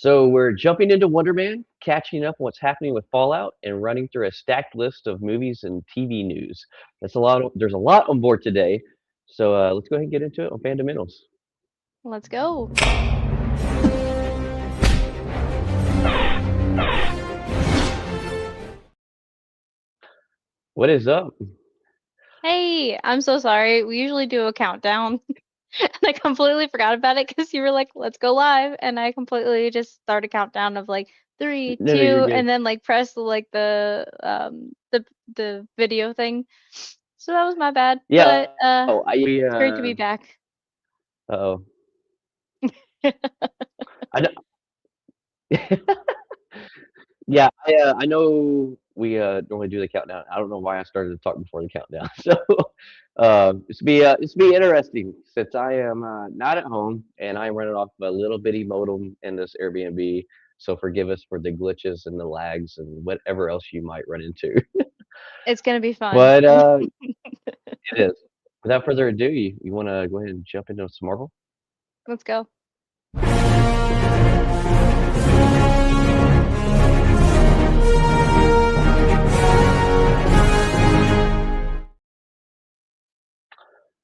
So we're jumping into Wonder Man, catching up on what's happening with Fallout, and running through a stacked list of movies and TV news. That's a lot. There's a lot on board today, so let's go ahead and get into it on Fandomentals. Let's go. What is up? Hey, I'm so sorry. We usually do a countdown, and I completely forgot about it because you were like, "Let's go live," and I completely just started a countdown of like three, No, no, you're two, good. and then like press the video thing. So that was my bad, Yeah. but Oh, it's great to be back. oh, I know. Yeah, I know we normally do the countdown. I don't know why I started to talk before the countdown. So it's be interesting since I am not at home and I'm running off of a little bitty modem in this Airbnb. So forgive us for the glitches and the lags and whatever else you might run into. It's gonna be fun. But it is. Without further ado, you want to go ahead and jump into some Marvel? Let's go.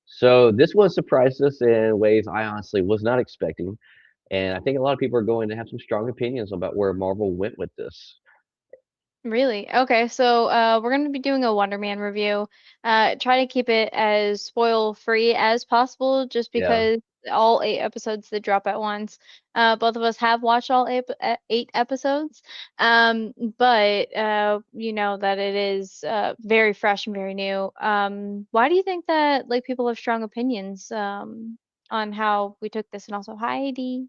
So this one surprised us in ways I honestly was not expecting. And I think a lot of people are going to have some strong opinions about where Marvel went with this. Really? Okay, so we're going to be doing a Wonder Man review. Try to keep it as spoil free as possible, just Yeah, because all 8 episodes that drop at once. Both of us have watched all 8 episodes, but you know that it is very fresh and very new. Why do you think that like people have strong opinions on how we took this, and also Heidi?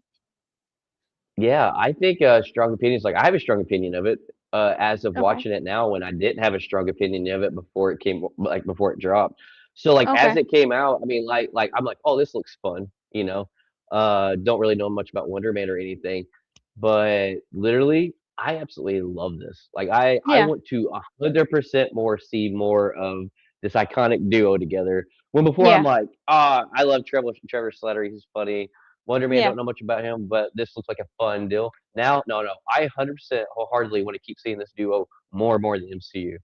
yeah. I think strong opinions. Like I have a strong opinion of it as of Okay, watching it now. When I didn't have a strong opinion of it before it came, like before it dropped. So like as okay, it came out, I mean, like I'm like, oh, this looks fun. Don't really know much about Wonder Man or anything, but literally, I absolutely love this. Like I yeah, want to 100% more see more of this iconic duo together. When before I'm yeah, like, I love Trevor Slattery. He's funny. Wonder Man, yeah. don't know much about him, but this looks like a fun deal. Now, no, no, I 100% wholeheartedly want to keep seeing this duo more and more in the MCU.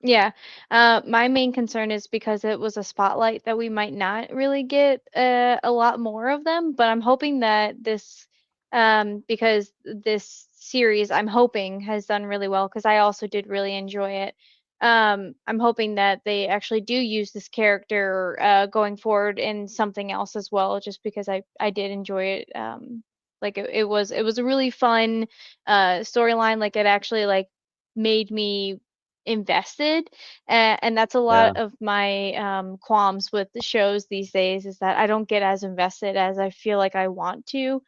Yeah. My main concern is because it was a spotlight that we might not really get a lot more of them, but I'm hoping that this because this series I'm hoping has done really well because I also did really enjoy it. I'm hoping that they actually do use this character going forward in something else as well, just because I did enjoy it. Like it was a really fun storyline. Like it actually like made me invested, and that's a lot Yeah. of my qualms with the shows these days is that I don't get as invested as I feel like I want to.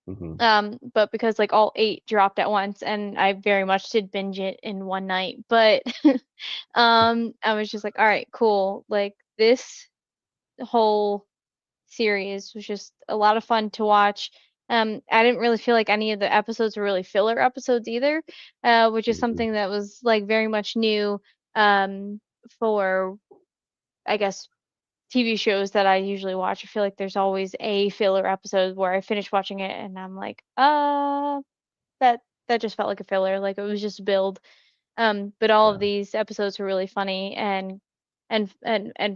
Hmm. But because like all 8 dropped at once and I very much did binge it in one night, but I was just like, all right, cool. Like this whole series was just a lot of fun to watch. I didn't really feel like any of the episodes were really filler episodes either, which is Hmm. something that was like very much new for, I guess, TV shows that I usually watch. I feel like there's always a filler episode where I finish watching it and I'm like, that that just felt like a filler, like it was just a build. But all of Yeah. these episodes were really funny and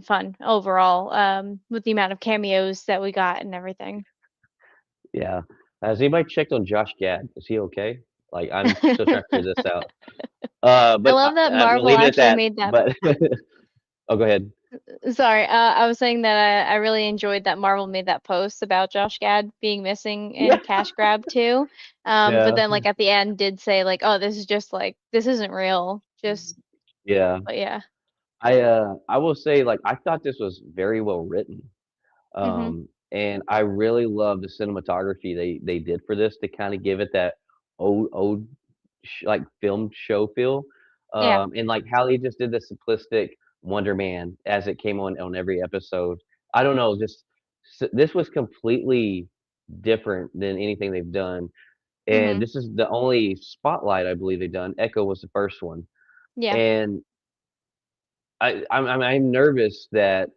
fun overall, with the amount of cameos that we got and everything. Yeah. Has anybody checked on Josh Gad? Is he okay? Like I'm still trying to figure this out. I But love that I'm gonna Marvel leave it at actually that. made that. But oh, go ahead. Sorry, I was saying that I really enjoyed that Marvel made that post about Josh Gad being missing Yeah. in Cash Grab too. But Yeah. then like at the end did say like, oh, this is just like this isn't real. Just Yeah. but yeah. I will say like I thought this was very well written. Mhm. And I really love the cinematography they did for this to kind of give it that old like film show feel. Yeah. And like how they just did the simplistic Wonder Man as it came on every episode. I don't know, just this was completely different than anything they've done. And Mhm. this is the only spotlight I believe they've done. Echo was the first one. Yeah. And I'm nervous that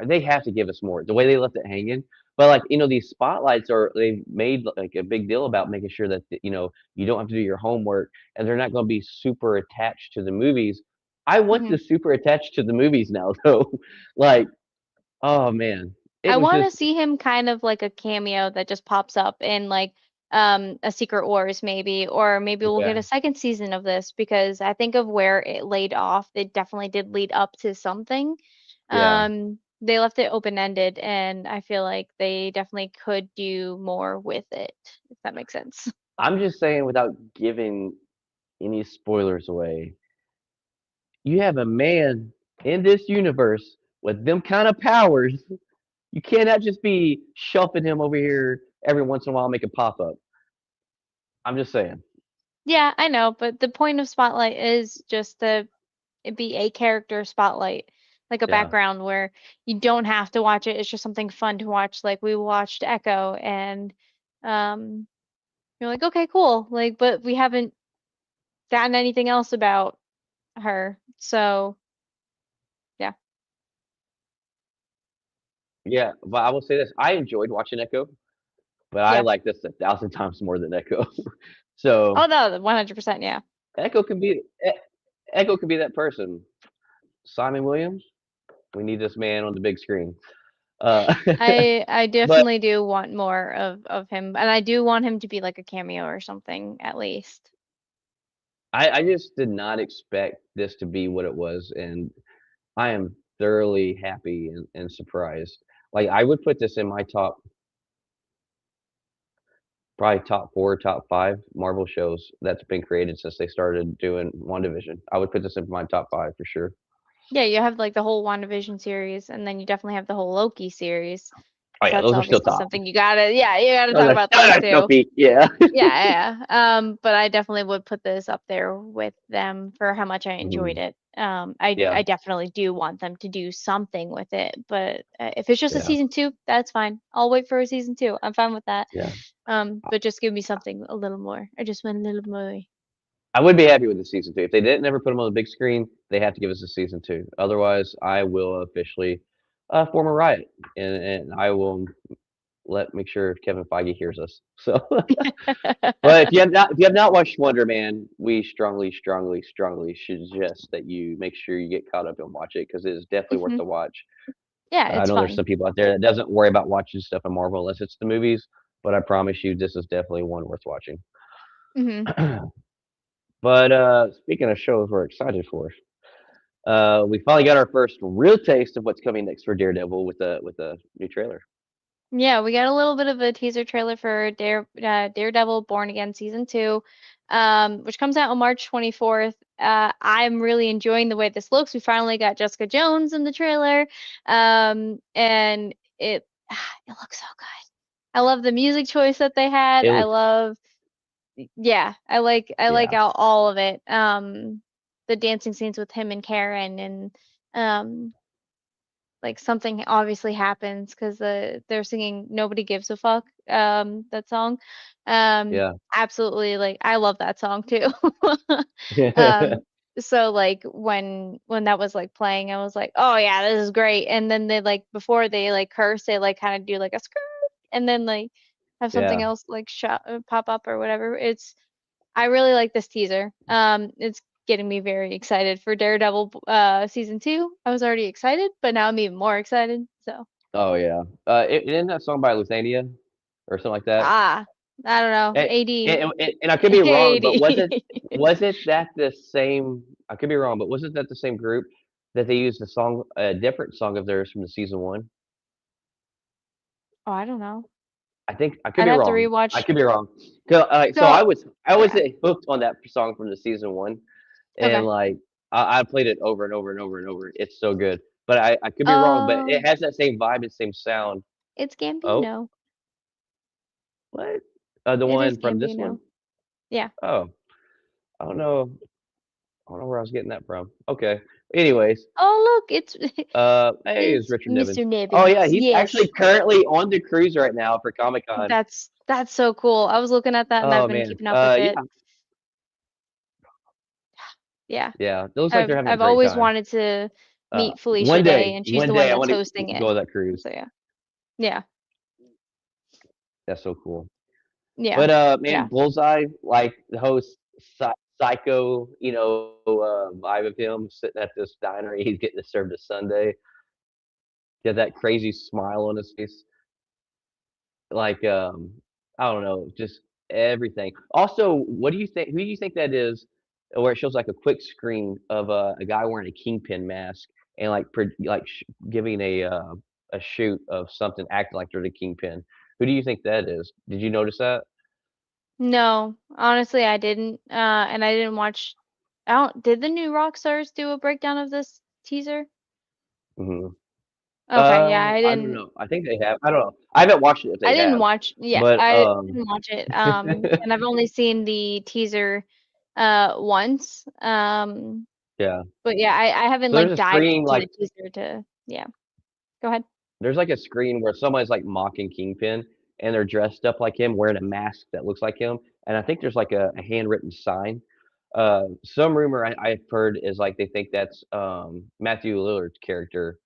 they have to give us more. The way they left it hanging, But, like, these spotlights are they've made, like, a big deal about making sure that, you don't have to do your homework, and they're not gonna be super attached to the movies. I want Mhm. the super attached to the movies now, though. Like, oh, man. It I was want to just see him kind of like a cameo that just pops up in like a Secret Wars maybe, or maybe we'll get yeah, a second season of this because I think of where it laid off, it definitely did lead up to something. yeah. They left it open-ended and I feel like they definitely could do more with it, if that makes sense. I'm just saying without giving any spoilers away, you have a man in this universe with them kind of powers. You cannot just be shelving him over here every once in a while, make a pop up. I'm just saying. Yeah, I know, but the point of Spotlight is just to it be a character spotlight, like a Yeah. background where you don't have to watch it. It's just something fun to watch. Like we watched Echo and um you're like, okay, cool. Like, but we haven't gotten anything else about her. So yeah. Yeah. But I will say this I enjoyed watching Echo, but I Yeah. like this 1,000 times more than Echo. So Oh no, 100%, yeah. Echo can be Echo can be that person. Simon Williams, we need this man on the big screen. Uh, I but definitely do want more of him, and I do want him to be like a cameo or something at least. I just did not expect this to be what it was, and I am thoroughly happy and surprised. Like, I would put this in my top probably top 4, top 5 Marvel shows that's been created since they started doing WandaVision. I would put this in my top 5 for sure. Yeah, you have like the whole WandaVision series, and then you definitely have the whole Loki series. Oh, So yeah, that's those are still obviously top. something you gotta No, talk that's about no, those that's no too. peak, yeah. Yeah, yeah. But I definitely would put this up there with them for how much I enjoyed Mhm. it. Yeah, I definitely do want them to do something with it, but if it's just a yeah, season two, that's fine. I'll wait for a season two. I'm fine with that. yeah. But just give me something a little more. I just want a little more. I would be happy with the season 2. If they didn't ever put them on the big screen, they have to give us a season 2. Otherwise, I will officially, form a riot, and I will make sure Kevin Feige hears us. So, but if you have not watched Wonder Man, we strongly, strongly, strongly suggest that you make sure you get caught up and watch it because it is definitely worth Hmm. the watch. Yeah, I it's know there's fun. some people out there that doesn't worry about watching stuff in Marvel unless it's the movies, but I promise you this is definitely one worth watching. Hmm. But, speaking of shows we're excited for, we finally got our first real taste of what's coming next for Daredevil with a new trailer. Yeah, we got a little bit of a teaser trailer for Daredevil Born Again season two, which comes out on March 24th. I'm really enjoying the way this looks. We finally got Jessica Jones in the trailer, and it it looks so good. I love the music choice that they had. It I looks love, yeah, I like yeah, all of it. The dancing scenes with him and Karen, and um like something obviously happens because they're singing "Nobody Gives a Fuck" that song. yeah. Absolutely, like I love that song too. um so like when that was like playing, I was like, oh yeah, this is great. And then they like before they like curse, they like kind of do like a skirt and then like have something Yeah. else like pop up or whatever. I really like this teaser. It's getting me very excited for Daredevil season two. I was already excited, but now I'm even more excited. So Oh, yeah. Isn't that song by Luthania or something like that? ah, I don't know. And AD. I could be wrong, but AD. wasn't that the same I could be wrong, but wasn't that the same group that they used a different song of theirs from the season 1? Oh, I don't know. I think I could I'd be have to wrong. I rewatch. could be wrong. So So I was, yeah. hooked on that song from the season 1, and, Okay. like, I played it over and over and over and over. It's so good. But I could be wrong, but Oh, it has that same vibe and same sound. it's Oh, Gambino. what? The It is one from this Gambino. one? Yeah. Oh, I don't know. I don't know where I was getting that from. Okay. Anyways, Oh, look, hey, it's it's Richard Mr. Nevins. Oh yeah, Nibbins. he's actually Yes. currently on the cruise right now for Comic-Con. That's so cool. I was looking at that and I've Oh been man. keeping up with it. Yeah, Yeah. yeah. It looks like they're having a I've great always time. wanted to meet Felicia Day, and she's One the day one I that's want to hosting go it. on that cruise. So yeah. Yeah. That's so cool. Yeah. But, man, Yeah. Bullseye, like, the whole psycho, vibe of him sitting at this diner, he's getting served a sundae. He had that crazy smile on his face. Like, I don't know, just everything. Also, what do you think who do you think that is where it shows, like, a quick screen of, a guy wearing a kingpin mask and, like, giving a shoot of something acting like they're the kingpin. Who do you think that is? Did you notice that? No, honestly, I didn't. And I didn't watch. I don't. Did the new Rockstars do a breakdown of this teaser? Mhm. Okay, yeah, I don't know. I think they have. I don't know. I haven't watched it if I they didn't have, watch. Yeah, but, I didn't watch it. And I've only seen the teaser, once. yeah. But yeah, I haven't So there's like a dived screen, into like the teaser to. Yeah, go ahead. there's, like, a screen where somebody's, like, mocking Kingpin, and they're dressed up like him, wearing a mask that looks like him, and I think there's, like, a handwritten sign. Some rumor I've heard is, like, they think that's, Matthew Lillard's character,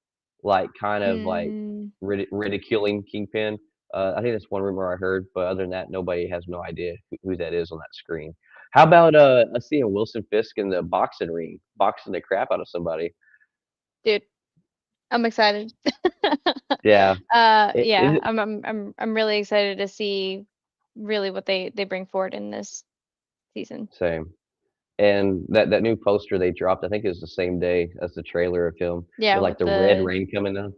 like, kind of, like, Mm, ridiculing Kingpin. I think that's one rumor I heard, but other than that, nobody has no idea who that is on that screen. How about, us seeing Wilson Fisk in the boxing ring, boxing the crap out of somebody? dude, I'm excited. Yeah. Is Yeah, it I'm really excited to see really what they bring forward in this season. same. And that new poster they dropped, I think it was the same day as the trailer of him Yeah, with, like, with the red the. rain coming down.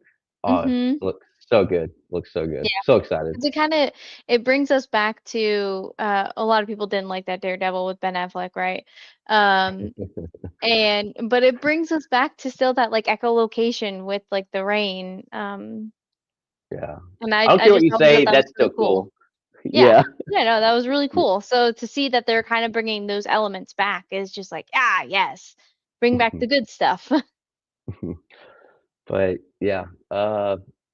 Oh, Mhm. looks so good, looks so good. Yeah, So excited. 'cause it brings us back to a lot of people didn't like that Daredevil with Ben Affleck, right? Um and but it brings us back to still that like echolocation with like the rain. Yeah. And I don't I care what just you thought that say, that was that's really still cool. cool. Yeah. Yeah. Yeah, no, that was really Yeah. cool. So to see that they're kind of bringing those elements back is just like, ah, yes. Bring back the good stuff. But, yeah,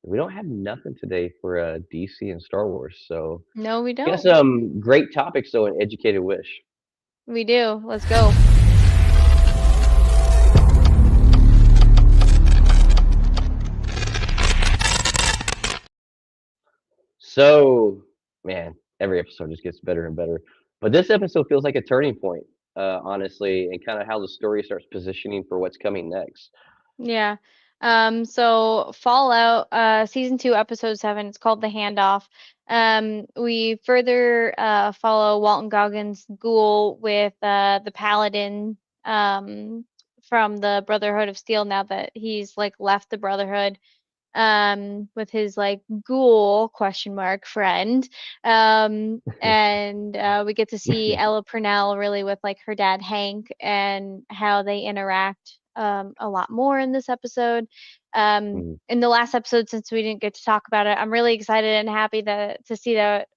we don't have nothing today for, DC and Star Wars, so No, we got don't. some great topics, though, in Educated Wish. We do. Let's go. So, man, every episode just gets better and better. But this episode feels like a turning point, honestly, and kind of how the story starts positioning for what's coming next. Yeah. So Fallout, season 2, episode 7, it's called The Handoff. We further follow Walton Goggins' Ghoul with the Paladin from the Brotherhood of Steel now that he's like left the Brotherhood with his like ghoul question mark friend. And we get to see Ella Purnell really with like her dad Hank and how they interact a lot more in this episode. Mm, In the last episode, since we didn't get to talk about it, I'm really excited and happy that to see that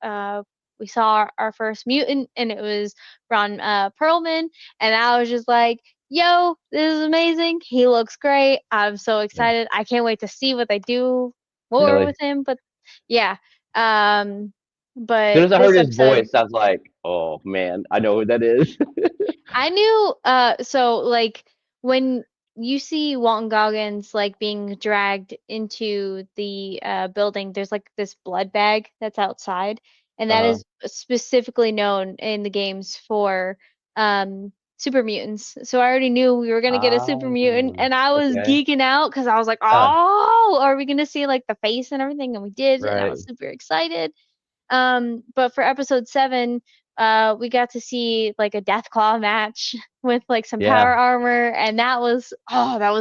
we saw our first mutant, and it was Ron Perlman, and I was just like, yo, this is amazing. He looks great. I'm so yeah, excited. I can't wait to see what they do more really. with him. But yeah, um, As soon but as I this heard his episode, voice, I was like, "Oh man, I know who that is." I knew, so like when you see Walton Goggins like being dragged into the building, there's like this blood bag that's outside, and that Uh-huh. is specifically known in the games for super mutants. So I already knew we were gonna get a super mutant, Oh, and I was okay. geeking out because I was like, Uh, oh, are we gonna see like the face and everything? And we did, and I right. was super excited. But for episode 7, we got to see like a Deathclaw match with like some Yeah, power armor, and that was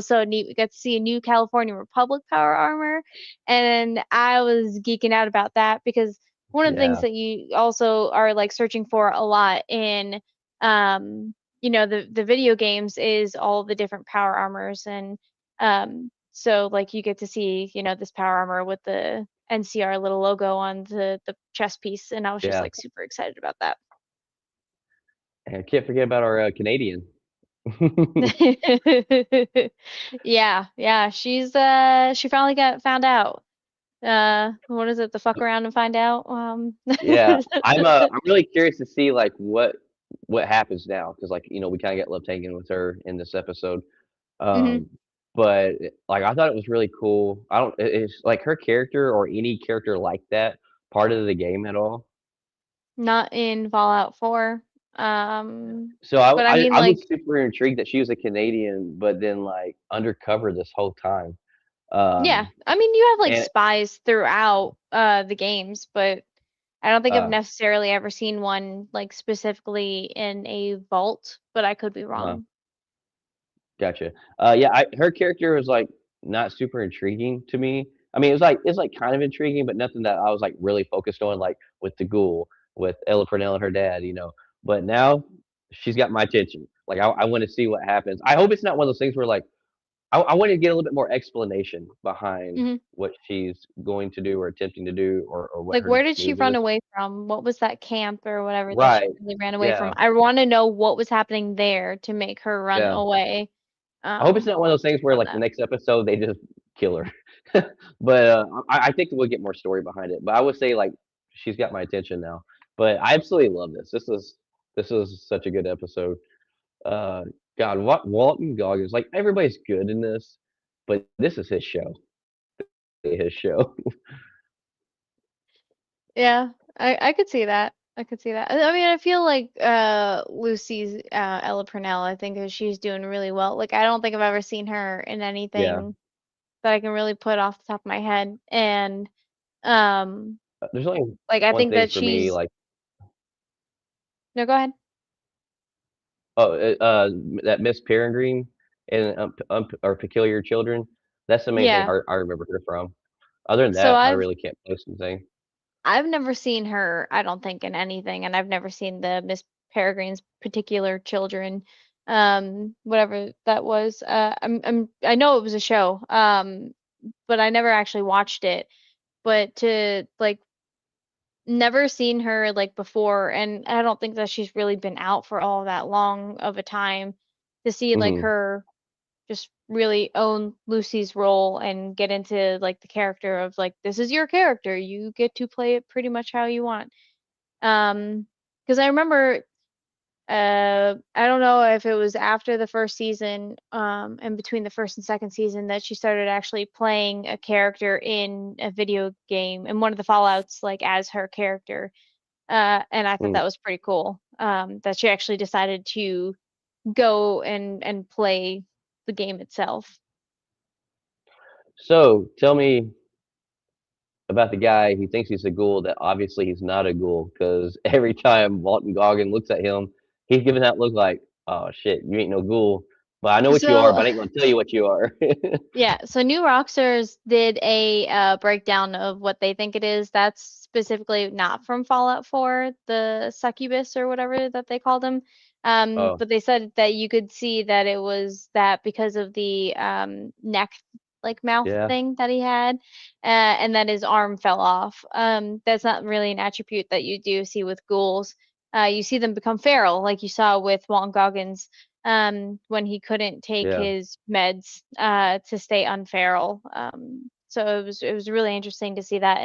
so neat. We got to see a new California Republic power armor, and I was geeking out about that because one of the things yeah, that you also are like searching for a lot in the video games is all the different power armors, and so like you get to see this power armor with the NCR little logo on the chest piece, and I was just yeah. like super excited about that. And I can't forget about our, Canadian. Yeah, yeah, she finally got found out. What is it? The fuck around and find out. Yeah, I'm really curious to see, like, what happens now because like, we kinda get left hanging with her in this episode. Mhm. Um, but, like, I thought it was really cool. I don't it's like her character or any character like that part of the game at all? Not in Fallout 4. Um, So but I mean, I like, was super intrigued that she was a Canadian, but then like undercover this whole time. yeah, Um, I mean, you have like and spies throughout the games, but I don't think I've uh, necessarily ever seen one like specifically in a vault, but I could be uh, wrong. gotcha. Yeah, her character was like not super intriguing to me. I mean, it's like kind of intriguing, but nothing that I was like really focused on, like with the ghoul, with Ella Purnell and her dad, you know. But now she's got my attention. Like I want to see what happens. I hope it's not one of those things where like I want to get a little bit more explanation behind Hmm. what she's going to do or attempting to do, or what Like, her where next did she move run is. away from? What was that camp or whatever that she Right. really ran away from? Yeah. I want to know what was happening there to make her run Yeah. away. I hope it's not one of those things where On like the that. next episode they just kill her. But I think we'll get more story behind it. But I would say like she's got my attention now. But I absolutely love this. This is such a good episode. Uh, God, what Walton Goggins, like everybody's good in this, but this is his show. His show. Yeah, I could see that. I could see that. I mean, I feel like Lucy's Ella Purnell, I think that she's doing really well. Like I don't think I've ever seen her in Yeah. anything that I can really put off the top of my head. And um There's only like I one think thing that for me, she's like no, go ahead. oh, that Miss Peregrine and or Peculiar Children. That's the main thing Yeah. I remember her from. Other than So that, I really can't place anything. I've never seen her, I don't think, in anything, and I've never seen the Miss Peregrine's particular children, whatever that was. I know it was a show, but I never actually watched it. But to like never seen her like before, and I don't think that she's really been out for all that long of a time to see like Mhm. her just really own Lucy's role and get into like the character of like this is your character, you get to play it pretty much how you want. Um, because I remember, I don't know if it was after the first season, and between the first and second season that she started actually playing a character in a video game in one of the Fallouts, like as her character. And I thought Mm. that was pretty cool. That she actually decided to go and play the game itself. So tell me about the guy who thinks he's a ghoul that obviously he's not a ghoul because every time Walton Goggin looks at him, he's giving that look like, "Oh shit, you ain't no ghoul, but I know what you are, So but I ain't gonna tell you what you are." yeah, so New Rockstars did a breakdown of what they think it is. That's specifically not from Fallout 4, the succubus or whatever that they called him. Oh, But they said that you could see that it was that because of the neck, like mouth yeah, thing that he had, and that his arm fell off. That's not really an attribute that you do see with ghouls. You see them become feral, like you saw with Walton Goggins when he couldn't take yeah. his meds to stay unferal. So it was really interesting to see that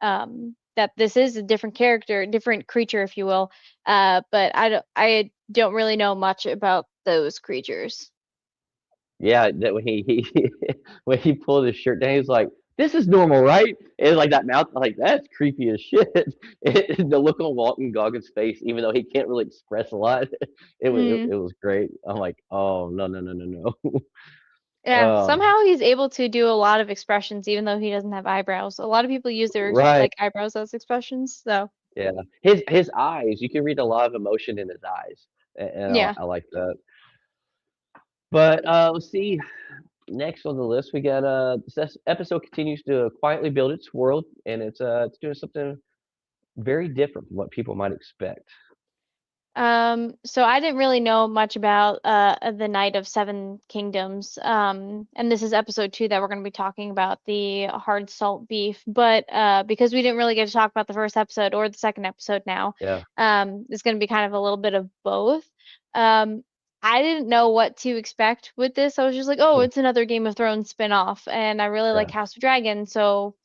and that this is a different character, different creature, if you will. But I don't really know much about those creatures. Yeah, that when he when he pulled his shirt down, he was like, "This is normal, right?" And like that mouth, like that's creepy as shit. The look on Walton Goggins' face, even though he can't really express a lot, Mm, it was great. I'm like, "Oh no no no no no." yeah, Um, somehow he's able to do a lot of expressions, even though he doesn't have eyebrows. A lot of people use their right, like eyebrows as expressions. So yeah. His eyes, you can read a lot of emotion in his eyes, and yeah. I like that. But let's see. Next on the list, we got this episode continues to quietly build its world, and it's doing something very different from what people might expect. So I didn't really know much about the Night of Seven Kingdoms. And this is episode 2 that we're going to be talking about the hard salt beef. But because we didn't really get to talk about the first episode or the second episode now, Yeah. it's going to be kind of a little bit of both. Um, I didn't know what to expect with this. I was just like, oh, Hmm. it's another Game of Thrones spin-off, and I really like Yeah. House of Dragon, so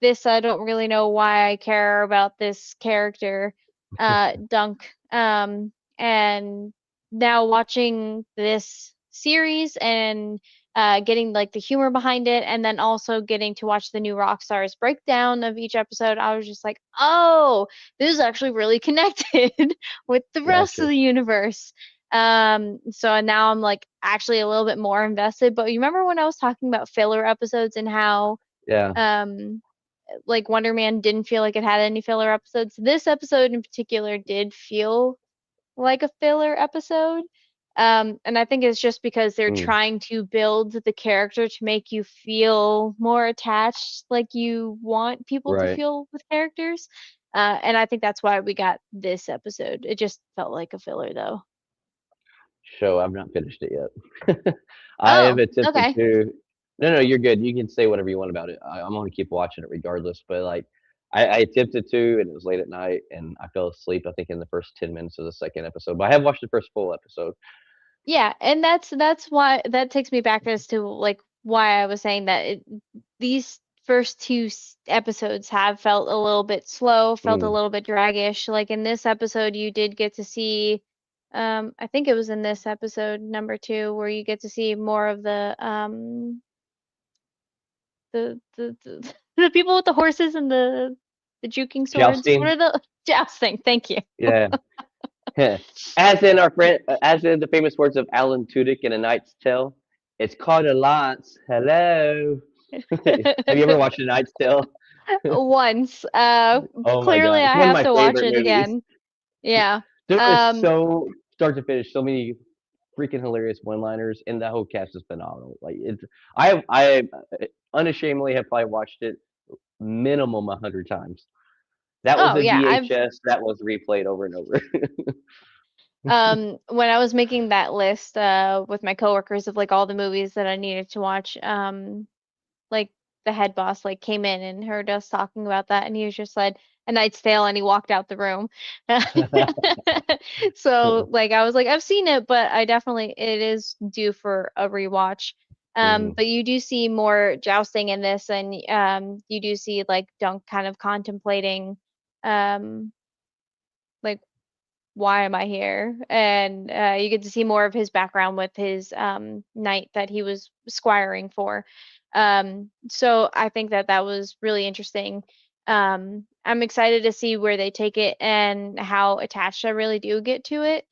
this I don't really know why I care about this character, Dunk. And now watching this series and getting like the humor behind it, and then also getting to watch the new Rockstars breakdown of each episode, I was just like, oh, this is actually really connected with the rest of Gotcha. the universe. So now I'm like actually a little bit more invested. But you remember when I was talking about filler episodes and how Yeah. um like Wonder Man didn't feel like it had any filler episodes? This episode in particular did feel like a filler episode. And I think it's just because they're Mm, trying to build the character to make you feel more attached, like you want people to right. feel with characters. And I think that's why we got this episode. It just felt like a filler, though. Show. I've not finished it yet. I have Oh, attempted okay. to. No, no, you're good. You can say whatever you want about it. I'm gonna keep watching it regardless. But like, I attempted to, and it was late at night, and I fell asleep. I think in the first 10 minutes of the second episode. But I have watched the first full episode. Yeah, and that's why that takes me back as to like why I was saying that these first two episodes have felt a little bit slow, felt a Mm. little bit draggish. Like in this episode, you did get to see, I think it was in this episode number two where you get to see more of the the people with the horses and the juking swords. What Jousting. are the jousting? Thank you. Yeah. As in our friend, as in the famous words of Alan Tudyk in A Knight's Tale, it's called a lance. Hello. Have you ever watched A Knight's Tale? Once. Oh my Clearly god, it's I one of have my to watch favorite it movies. again. Yeah. There is Um, so start to finish, so many freaking hilarious one-liners, and the whole cast is phenomenal. Like it's, I unashamedly have probably watched it minimum 100 times. That was oh a yeah, VHS that was replayed over and over. when I was making that list with my coworkers of like all the movies that I needed to watch, like the head boss like came in and heard us talking about that, and he was just said A Knight's Tale, and he walked out the room. So like I was like, I've seen it, but I definitely it is due for a rewatch. Mhm. But you do see more jousting in this, and you do see like Dunk kind of contemplating um like why am I here? And you get to see more of his background with his knight that he was squiring for. So I think that that was really interesting. I'm excited to see where they take it and how attached I really do get to it.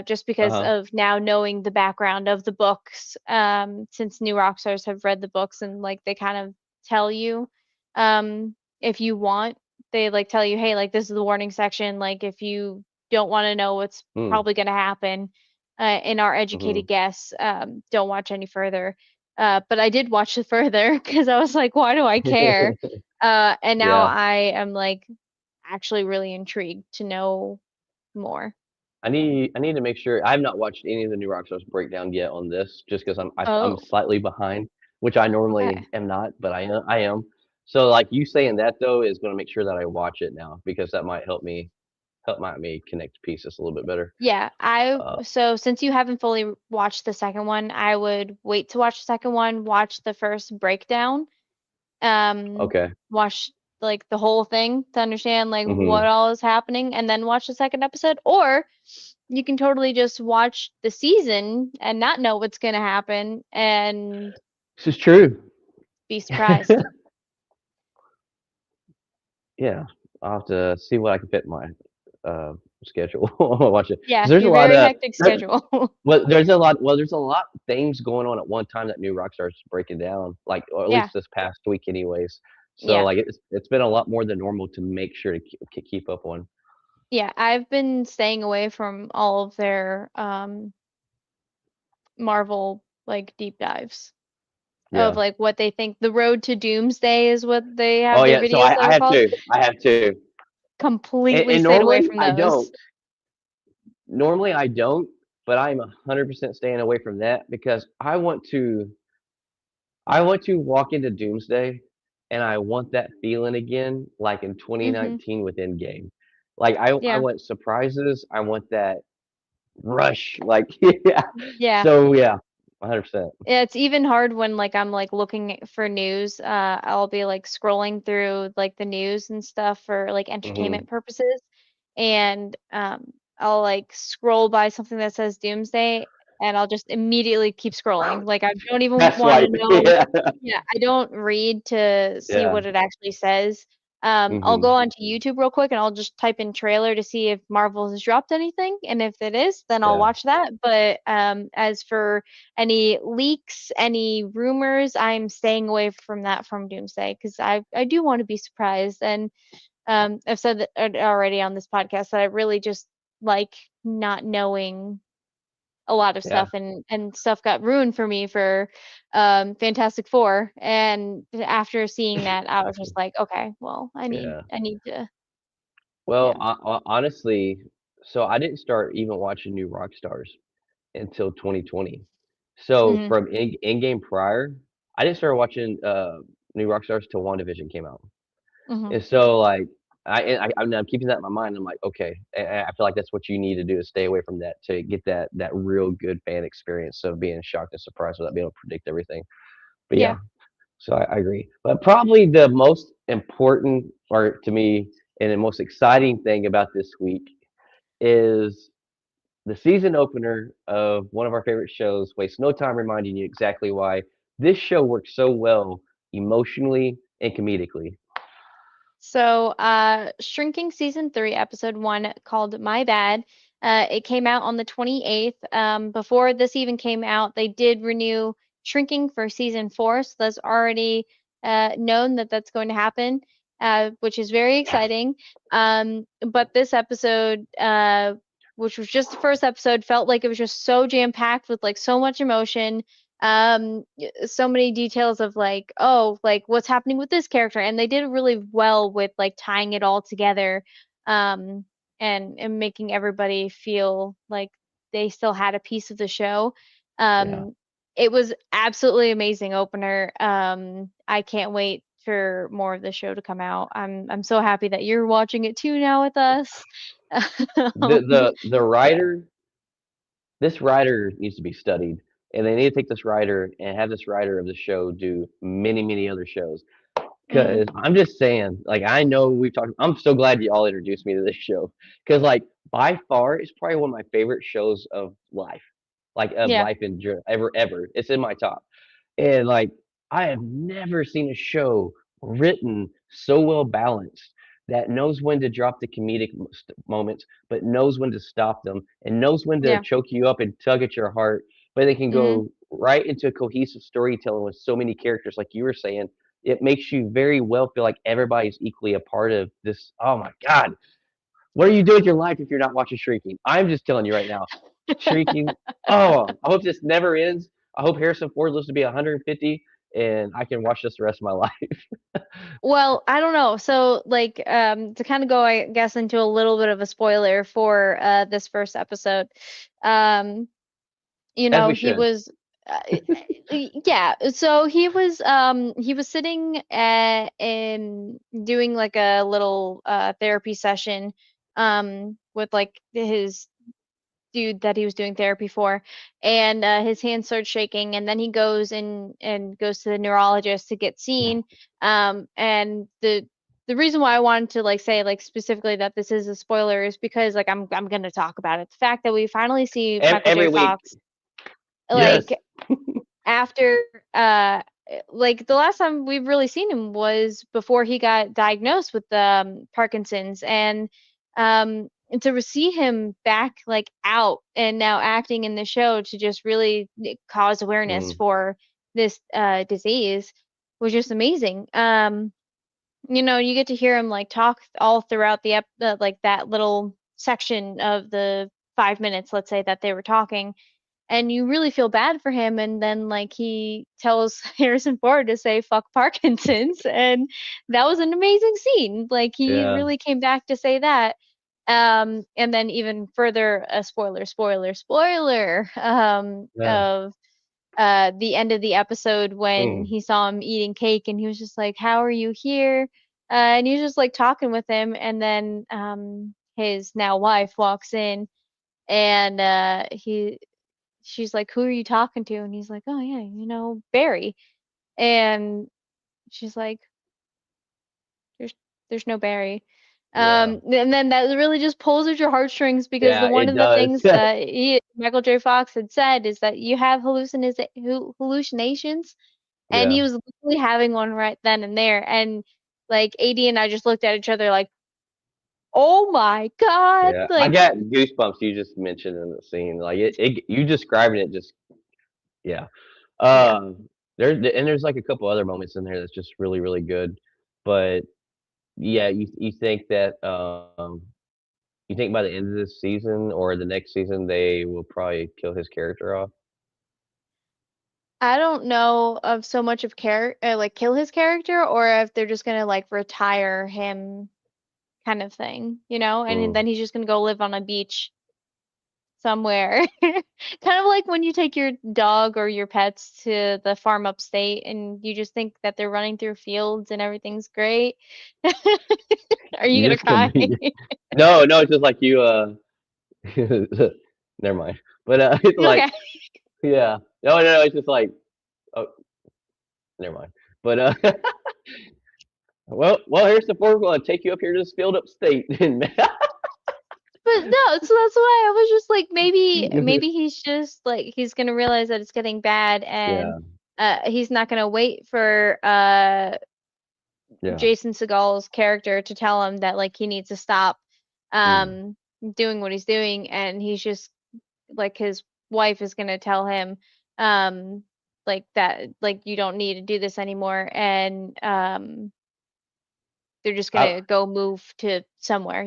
Just because Uh-huh. of now knowing the background of the books, since new rockstars have read the books and like they kind of tell you, if you want, they like tell you, hey, like this is the warning section. Like if you don't want to know what's Mm. probably going to happen in our educated Mhm. guess, don't watch any further. But I did watch it further because I was like, why do I care? And now Yeah. I am like actually really intrigued to know more. I need to make sure I have not watched any of the new Rockstars breakdown yet on this, just because I'm Oh, slightly behind, which I normally okay. am not, but I am. So like you saying that though is gonna make sure that I watch it now because that might help me connect pieces a little bit better. Yeah, I Uh, so since you haven't fully watched the second one, I would wait to watch the second one, watch the first breakdown, um okay. watch like the whole thing to understand like what Mhm. all is happening and then watch the second episode, or you can totally just watch the season and not know what's going to happen and This is true. be surprised. Yeah. I'll have to see what I can fit in my, uh, schedule. I'll watch it because Yeah, there's a your lot very of hectic there schedule. there's a lot of things going on at one time that New Rock starts breaking down, like, or at Yeah, least this past week anyways. So, yeah, like, it's been a lot more than normal to make sure to keep up on. yeah, I've been staying away from all of their Marvel like deep dives of Yeah. like what they think the road to doomsday is, what they Oh, have their yeah, so videos that I are have called. to. I have to. Completely And stayed away normally from I those. don't. Normally I don't, but I'm 100% staying away from that because I want to walk into Doomsday, and I want that feeling again, like in Mhm. 2019 with Endgame. Like, I Yeah. want surprises, I want that rush, like yeah. Yeah. So, yeah, 100%. It's even hard when like I'm like looking for news. I'll be like scrolling through like the news and stuff for like Mhm. entertainment purposes, and I'll like scroll by something that says Doomsday, and I'll just immediately keep scrolling. Like, I don't even That's wanna right. know. Yeah. Yeah, I don't read to see Yeah. what it actually says. I'll Hmm. go onto YouTube real quick, and I'll just type in trailer to see if Marvel has dropped anything, and if it is, then I'll Yeah. watch that. But, as for any leaks, any rumors, I'm staying away from that from Doomsday because I do wanna be surprised, and, I've said that already on this podcast that I really just like not knowing a lot of Yeah. stuff, and stuff got ruined for me for Fantastic Four, and after seeing that I was just like, okay, well, Yeah. I need to. Well, Yeah. honestly, so I didn't start even watching New Rockstars until 2020. So Mhm. from in-game prior, I didn't start watching New Rockstars till WandaVision came out. Mhm. And so like I'm keeping that in my mind. I'm like, okay, I feel like that's what you need to do to stay away from that to get that real good fan experience of being shocked and surprised without being able to predict everything. But yeah, Yeah. so I agree. But probably the most important or to me and the most exciting thing about this week is the season opener of one of our favorite shows. Waste no time reminding you exactly why this show works so well emotionally and comedically. So, Shrinking season 3, episode 1, called My Bad. It came out on the 28th. Before this even came out, they did renew Shrinking for season 4, so that's already known that that's going to happen, which is very exciting. But this episode, which was just the first episode, felt like it was just so jam-packed with like so much emotion, so many details of like, oh, like what's happening with this character, and they did really well with like tying it all together, um and making everybody feel like they still had a piece of the show. Yeah. um it was absolutely amazing opener. I can't wait for more of the show to come out. I'm so happy that you're watching it too now with us. The um, the yeah. writer this writer needs to be studied, and they need to take this writer and have this writer of the show do many other shows. Mhm. Because I'm just saying, like I know we've talked. I'm so glad you all introduced me to this show because, like, by far, it's probably one of my favorite shows of life, like of Yeah. life in ever. It's in my top. And like, I have never seen a show written so well balanced that knows when to drop the comedic moments, but knows when to stop them and knows when to Yeah. choke you up and tug at your heart. But they can Mhm. go right into a cohesive storytelling with so many characters, like you were saying. It makes you very well feel like everybody's equally a part of this. Oh my God. What are you doing with your life if you're not watching Shrinking? I'm just telling you right now. Shrieking. Oh, I hope this never ends. I hope Harrison Ford lives to be 150 and I can watch this the rest of my life. Well, I don't know. So, like, to kind of go, I guess, into a little bit of a spoiler for this first episode. Um, As we he should. was, yeah. So he was sitting and doing like a little therapy session with like his dude that he was doing therapy for, and his hand starts shaking, and then he goes and goes to the neurologist to get seen. And the reason why I wanted to like say like specifically that this is a spoiler is because like I'm gonna talk about it. The fact that we finally see Michael J. Every week. Fox Yes. like after like the last time we've really seen him was before he got diagnosed with Parkinson's, and to see him back like out and now acting in the show to just really cause awareness Mm, for this disease was just amazing. You get to hear him like talk all throughout like that little section of the 5 minutes, let's say, that they were talking, and you really feel bad for him, and then like he tells Harrison Ford to say fuck Parkinson's, and that was an amazing scene. Like he yeah. really came back to say that. And then even further, a spoiler Yeah. of the end of the episode when Mm, he saw him eating cake, and he was just like, how are you here? And he was just like talking with him, and then his now wife walks in, and she's like, "Who are you talking to?" And he's like, "Oh yeah, Barry." And she's like, "There's there's no Barry." Yeah. And then that really just pulls at your heartstrings because Yeah, one it of the does. things that Michael J. Fox had said is that you have hallucinations, and Yeah. he was literally having one right then and there. And like AD and I just looked at each other like, oh my God, Yeah. I like got goosebumps you just mentioned in the scene. Like it you describing it just yeah. yeah. There's like a couple other moments in there that's just really, really good. But yeah, you think that you think by the end of this season or the next season they will probably kill his character off? I don't know of so much of like kill his character, or if they're just gonna like retire him kind of thing, and Mm. then he's just gonna go live on a beach somewhere. Kind of like when you take your dog or your pets to the farm upstate and you just think that they're running through fields and everything's great. Are you You gonna just cry? convenient. No, no, it's just like you never mind. But it's like Okay. yeah. No, no, no, it's just like oh, never mind. But well, here's the fork. We'll take you up here to this field upstate. And But no, so that's why I was just like maybe he's just like he's gonna realize that it's getting bad and yeah, he's not gonna wait for yeah. Jason Segal's character to tell him that like he needs to stop Mm. um doing what he's doing, and he's just like his wife is gonna tell him um like that like you don't need to do this anymore, and they're just I gonna go move to somewhere.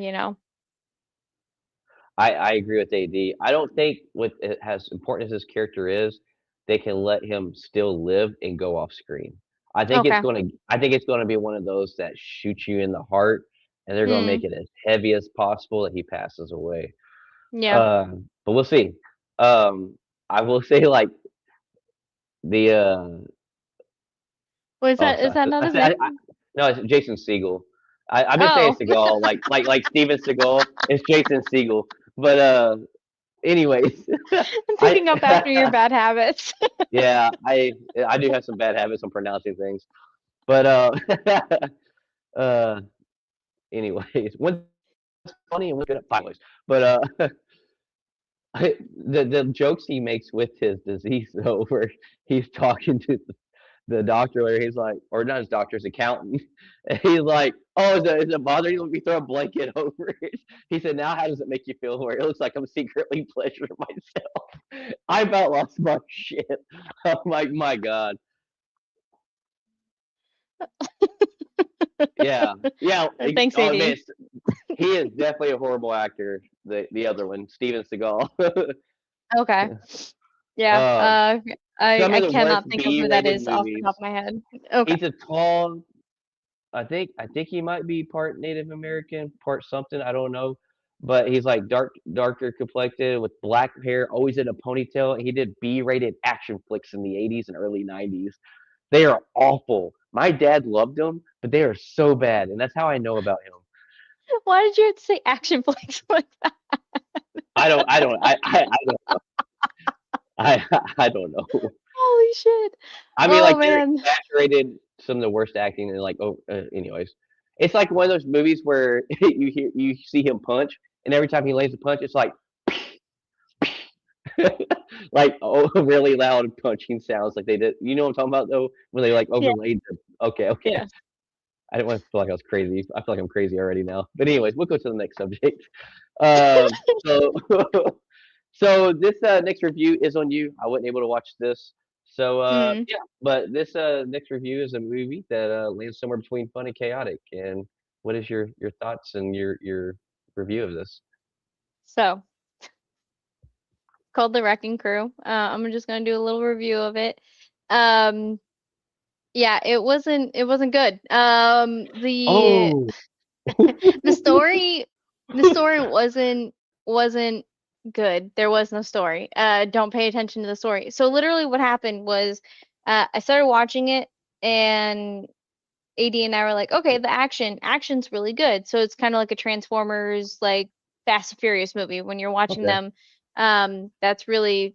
I agree with AD. I don't think with as important as his character is, they can let him still live and go off screen. Okay. I think it's gonna be one of those that shoots you in the heart, and they're gonna Mm, make it as heavy as possible that he passes away. yeah. But we'll see. Um, I will say like the Was oh, that is sorry. that not I his said name? no, it's Jason Segel. I've been saying Oh. Seagal like Steven Seagal. It's Jason Segel. But anyways, I'm I picking up after your bad habits. yeah, I do have some bad habits on pronouncing things. But uh anyways, one's funny and one's good at fighting. But the jokes he makes with his disease though, where he's talking to the doctor where he's like, or not his doctor, his accountant. And he's like, "Oh, is it bothering you? Let me throw a blanket over it." He said, "Now, how does it make you feel?" Where it looks like I'm secretly pleasuring myself. I about lost my shit. I'm like, my God, yeah, yeah. Thanks, Oh man, AD. he is definitely a horrible actor. The other one, Steven Seagal. Okay. Yeah. um, some of I the worst cannot think of who that B-rated is off the top movies. of my head. Okay. He's a tall, I think he might be part Native American, part something, I don't know. But he's like darker complected with black hair, always in a ponytail. He did B-rated action flicks in the 80s and early 90s. They are awful. My dad loved them, but they are so bad, and that's how I know about him. Why did you have to say action flicks like that? I don't I don't know. Holy shit. I mean, Oh like they're man. exaggerated some of the worst acting and like oh anyways. It's like one of those movies where you see him punch and every time he lands a punch it's like like oh really loud punching sounds like they did. You know what I'm talking about though when they like Yeah. overlaid the okay okay. Yes. I didn't want to feel like I was crazy. I feel like I'm crazy already now. But anyways, we'll go to the next subject. So so this next review is on you. I wasn't able to watch this. So Mm. yeah, but this next review is a movie that lands somewhere between fun and chaotic. And what is your thoughts and your review of this? So, called The Wrecking Crew. I'm just gonna do a little review of it. Um, yeah, it wasn't good. Oh, The story the story wasn't good. There was no story. Don't pay attention to the story. So literally what happened was I started watching it, and AD and I were like, okay, the action's really good. So it's kind of like a Transformers, like Fast and Furious movie. When you're watching okay. them, that's really,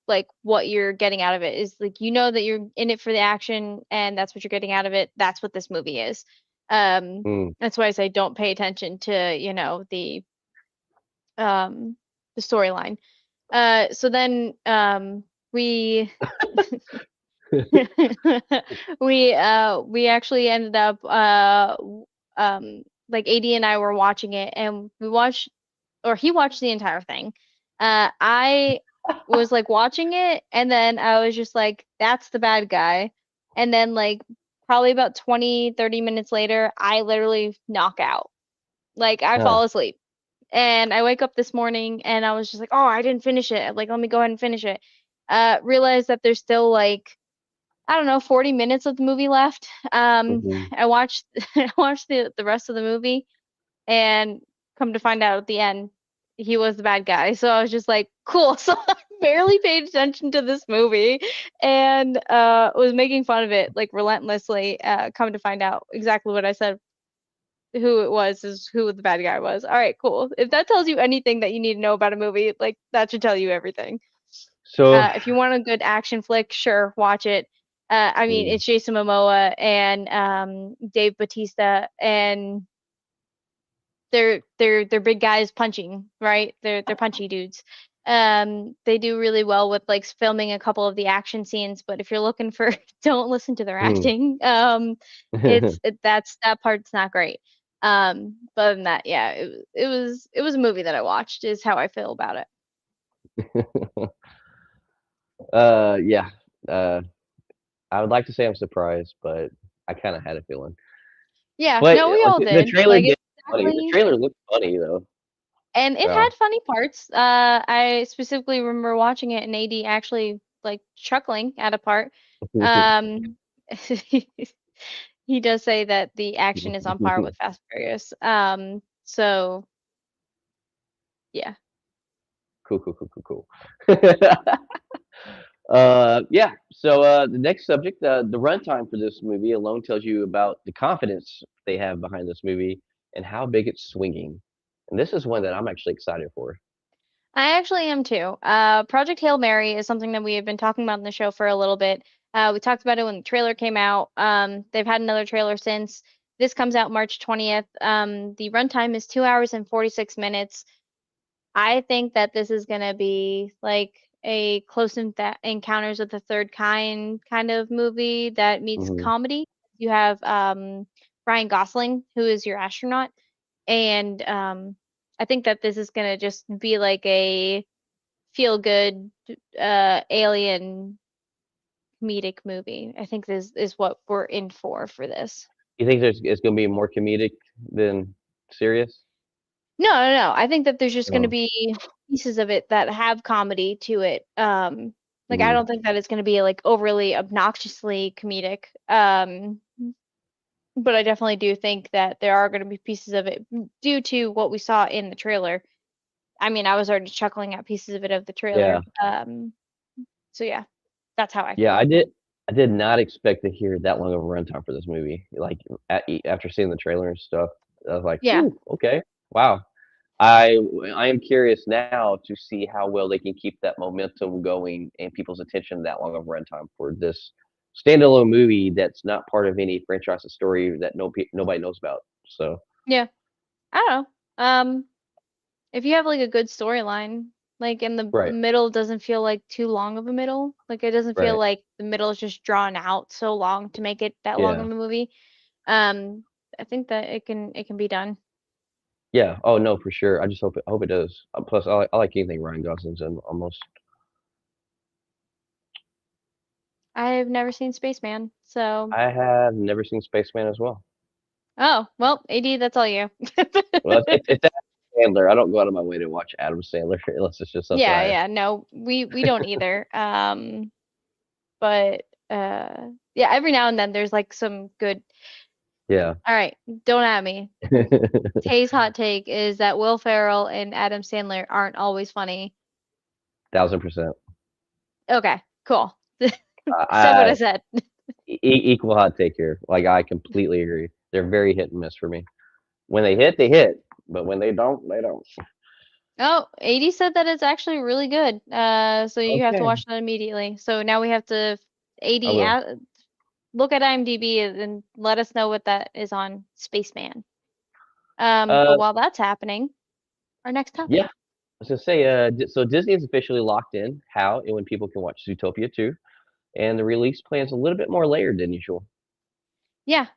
like what you're getting out of it is like that you're in it for the action and that's what you're getting out of it. That's what this movie is. Mm. That's why I say don't pay attention to, um the storyline. So then we we actually ended up like AD and I were watching it, and we watched, or he watched the entire thing. I was like watching it, and then I was just like, that's the bad guy. And then like probably about 20-30 minutes later, I literally knock out. Like I Huh. fall asleep. And I wake up this morning and I was just like, oh, I didn't finish it. Like, let me go ahead and finish it. Realized that there's still like, I don't know, 40 minutes of the movie left. Mhm. I watched I watched the rest of the movie, and come to find out at the end, he was the bad guy. So I was just like, cool. So I barely paid attention to this movie and was making fun of it like relentlessly. Come to find out exactly what I said, who it was is who the bad guy was. All right, cool. If that tells you anything that you need to know about a movie, like that should tell you everything. So, If you want a good action flick, sure, watch it. I mean, mm, it's Jason Momoa and Dave Bautista, and they're big guys punching, right? They're punchy dudes. They do really well with like filming a couple of the action scenes, but if you're looking for, don't listen to their mm. acting. That part's not great. But other than that, yeah, it was a movie that I watched, is how I feel about it. Yeah. Uh, I would like to say I'm surprised, but I kind of had a feeling. Yeah, But no, we like all the did. trailer Like did it's funny. The exactly. trailer looked funny though. And it had So, funny parts. I specifically remember watching it and AD actually like chuckling at a part. Um, he does say that the action is on par with Fast and Furious. So yeah. cool, cool, cool, cool, cool. Yeah. So the next subject, the runtime for this movie alone tells you about the confidence they have behind this movie and how big it's swinging. And this is one that I'm actually excited for. I actually am too. Project Hail Mary is something that we have been talking about in the show for a little bit. We talked about it when the trailer came out. They've had another trailer since. This comes out March 20th. The runtime is 2 hours and 46 minutes. I think that this is gonna be like a encounters of the third kind of movie that meets Hmm. comedy. You have Ryan Gosling, who is your astronaut, and I think that this is gonna just be like a feel good alien comedic movie. I think this is what we're in for this. You think it's going to be more comedic than serious? No, no, no. I think that there's just going to Oh. be pieces of it that have comedy to it. Like I Mhm. don't think that it's going to be like overly obnoxiously comedic. But I definitely do think that there are going to be pieces of it due to what we saw in the trailer. I mean, I was already chuckling at pieces of it of the Yeah. trailer. So yeah, that's how I Yeah, feel. I did not expect to hear that long of a runtime for this movie. Like after seeing the trailer and stuff, I was like, Yeah. "Ooh, okay, wow." I I am curious now to see how well they can keep that momentum going and people's attention that long of a runtime for this standalone movie that's not part of any franchise story that nobody knows about. So Yeah. I don't know. If you have like a good storyline, like in the right, middle doesn't feel like too long of a middle. Like it doesn't feel right, like the middle is just drawn out so long to make it that long yeah, of a movie. Um, I think that it can be done. yeah. Oh no, for sure. I hope it does. Plus, I like anything Ryan Gosling's in almost. I've never seen Spaceman, so I have never seen Spaceman as well. oh well, AD, that's all you. Well, it's Adam Sandler. I don't go out of my way to watch Adam Sandler unless it's just something Yeah, I yeah, no, we don't either. But yeah, every now and then there's like some good. yeah. All right, don't at me. Tay's hot take is that Will Ferrell and Adam Sandler aren't always funny. 1000%. Okay, cool. Said what I I said. equal hot take here. Like I completely agree. They're very hit and miss for me. When they hit, they hit, but when they don't, they don't. Oh, 80 said that it's actually really good. So you have to Okay, watch that immediately. So now we have to I 80 will. look at IMDb and let us know what that is on Spaceman. But Uh, while that's happening, our next yeah, topic. I was gonna say, so Disney has officially locked in how and when people can watch Zootopia 2, and the release plan's a little bit more layered than usual. Yeah,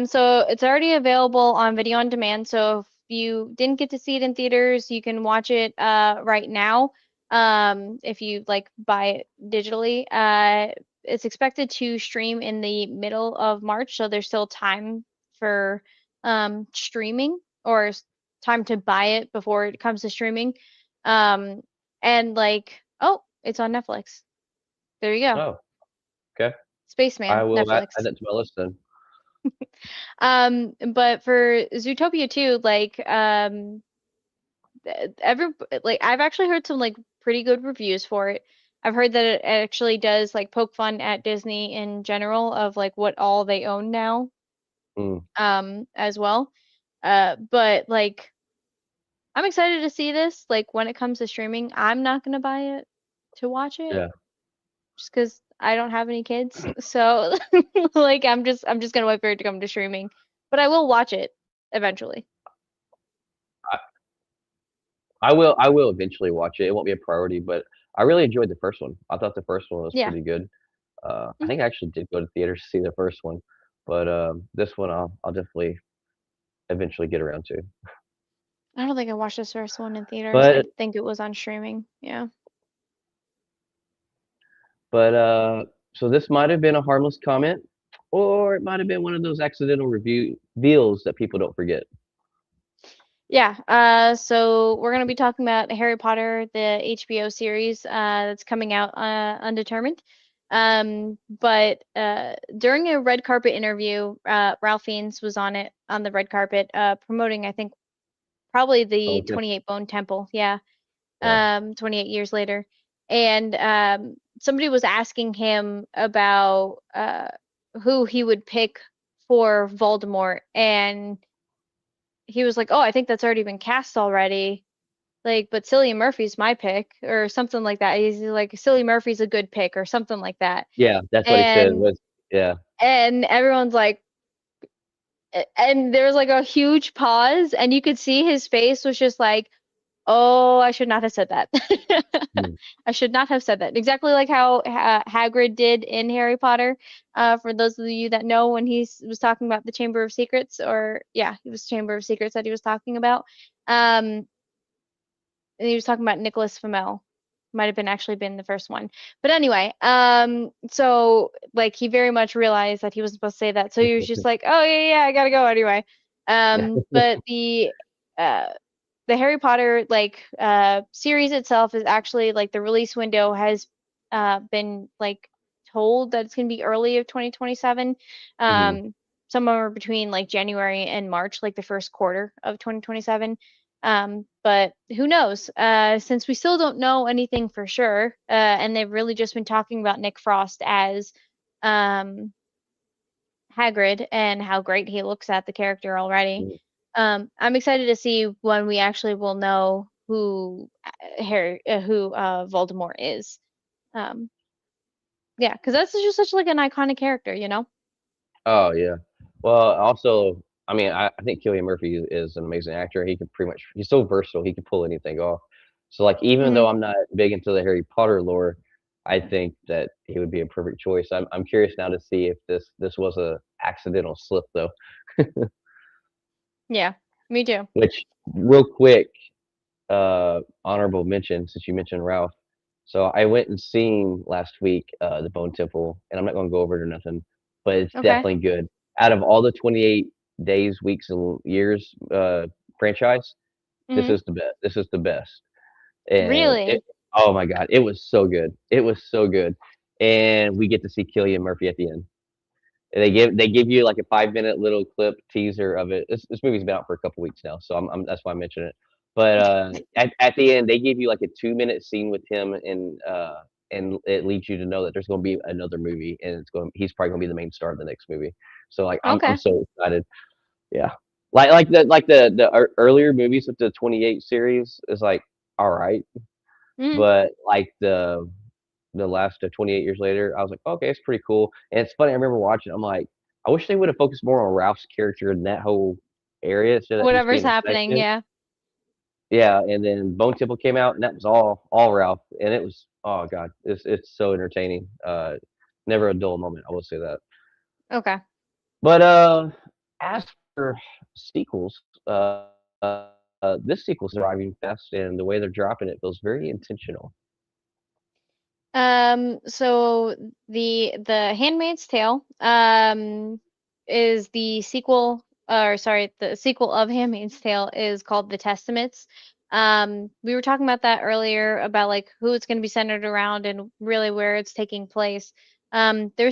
so it's already available on video on demand. So if you didn't get to see it in theaters, you can watch it right now. If you like buy it digitally. It's expected to stream in the middle of March, so there's still time for streaming or time to buy it before it comes to streaming. Um, and like, oh, it's on Netflix. There you go. Oh, okay. I Spaceman, will add Netflix. that to my list then. But for Zootopia 2, like every like I've actually heard some like pretty good reviews for it. I've heard that it actually does like poke fun at Disney in general of like what all they own now, Mm, as well. But like I'm excited to see this. Like when it comes to streaming, I'm not gonna buy it to watch it yeah. just because I don't have any kids. So like I'm just gonna wait for it to come to streaming. But I will watch it eventually. I, I will eventually watch it. It won't be a priority, but I really enjoyed the first one. I thought the first one was Yeah. pretty good. I Mhm. think I actually did go to theaters to see the first one, but this one I'll definitely eventually get around to. I don't think I watched this first one in theaters. I But think it was on streaming. Yeah. but so this might have been a harmless comment, or it might have been one of those accidental review reveals that people don't forget. Yeah. So we're gonna be talking about Harry Potter, the HBO series, that's coming out undetermined. But during a red carpet interview, Ralph Fiennes was on the red carpet, promoting, I think, probably the Oh, Tim, 28 Bone Temple. Yeah. yeah, 28 years later. And somebody was asking him about who he would pick for Voldemort, and he was like, "Oh, I think that's already been cast already." Like, but Cillian Murphy's my pick, or something like that. He's like, Cillian Murphy's a good pick, or something like that. yeah, that's what he said. And Was yeah, everyone's like, and there was like a huge pause, and you could see his face was just like, oh, I should not have said that. mm, I should not have said that. Exactly like how Hagrid did in Harry Potter. For those of you that know, when was talking about the Chamber of Secrets, or yeah, it was Chamber of Secrets that he was talking about. Um, and he was talking about Nicholas Flamel. Might have been actually been the first one. But anyway, so like he very much realized that he wasn't supposed to say that. So he was just like, oh yeah, yeah, I gotta go anyway. yeah, But uh the Harry Potter like series itself is actually like the release window has been like told that it's gonna be early of 2027. mhm. Um, Somewhere between like January and March, like the first quarter of 2027. But who knows? Since we still don't know anything for sure, and they've really just been talking about Nick Frost as um Hagrid and how great he looks at the character already. Mm. I'm excited to see when we actually will know who Voldemort is. Um, yeah, because that's just such like an iconic character, you know? Oh yeah. Well, also, I mean, I think Cillian Murphy is an amazing actor. He can pretty much he's so versatile. He can pull anything off. So like, even Hmm. though I'm not big into the Harry Potter lore, I think that he would be a perfect choice. I'm curious now to see if this was a accidental slip though. Yeah, me too. Which real quick, honorable mention since you mentioned Ralph. So I went and seen last week the Bone Temple, and I'm not going to go over it or nothing, but it's Okay. definitely good. Out of all the 28 days, weeks, and years franchise, this Hmm. is the best. This is the best, and it. Really? Oh my God, it was so good. It was so good, and we get to see Killian Murphy at the end. They give you like a 5 minute little clip teaser of it. This movie's been out for a couple weeks now, so that's why I mention it. But at the end, they give you like a 2 minute scene with him, and it leads you to know that there's going to be another movie, and he's probably going to be the main star of the next movie. So like I'm Okay. so excited. Yeah, like the earlier movies with the 28 series is like all right, Hmm. but like the last 28 years later, I was like, okay, it's pretty cool. And it's funny. I remember watching. I'm like, I wish they would have focused more on Ralph's character in that whole area instead of just Whatever's being a happening, section. yeah. Yeah, and then Bone Temple came out, and that was all Ralph, and it was oh god, it's so entertaining. Never a dull moment. I will say that. Okay. But as for sequels, this sequel's arriving fast, and the way they're dropping it feels very intentional. So the Handmaid's Tale is the sequel, or sorry, the sequel of Handmaid's Tale is called The Testaments. We were talking about that earlier about like who it's going to be centered around and really where it's taking place. They're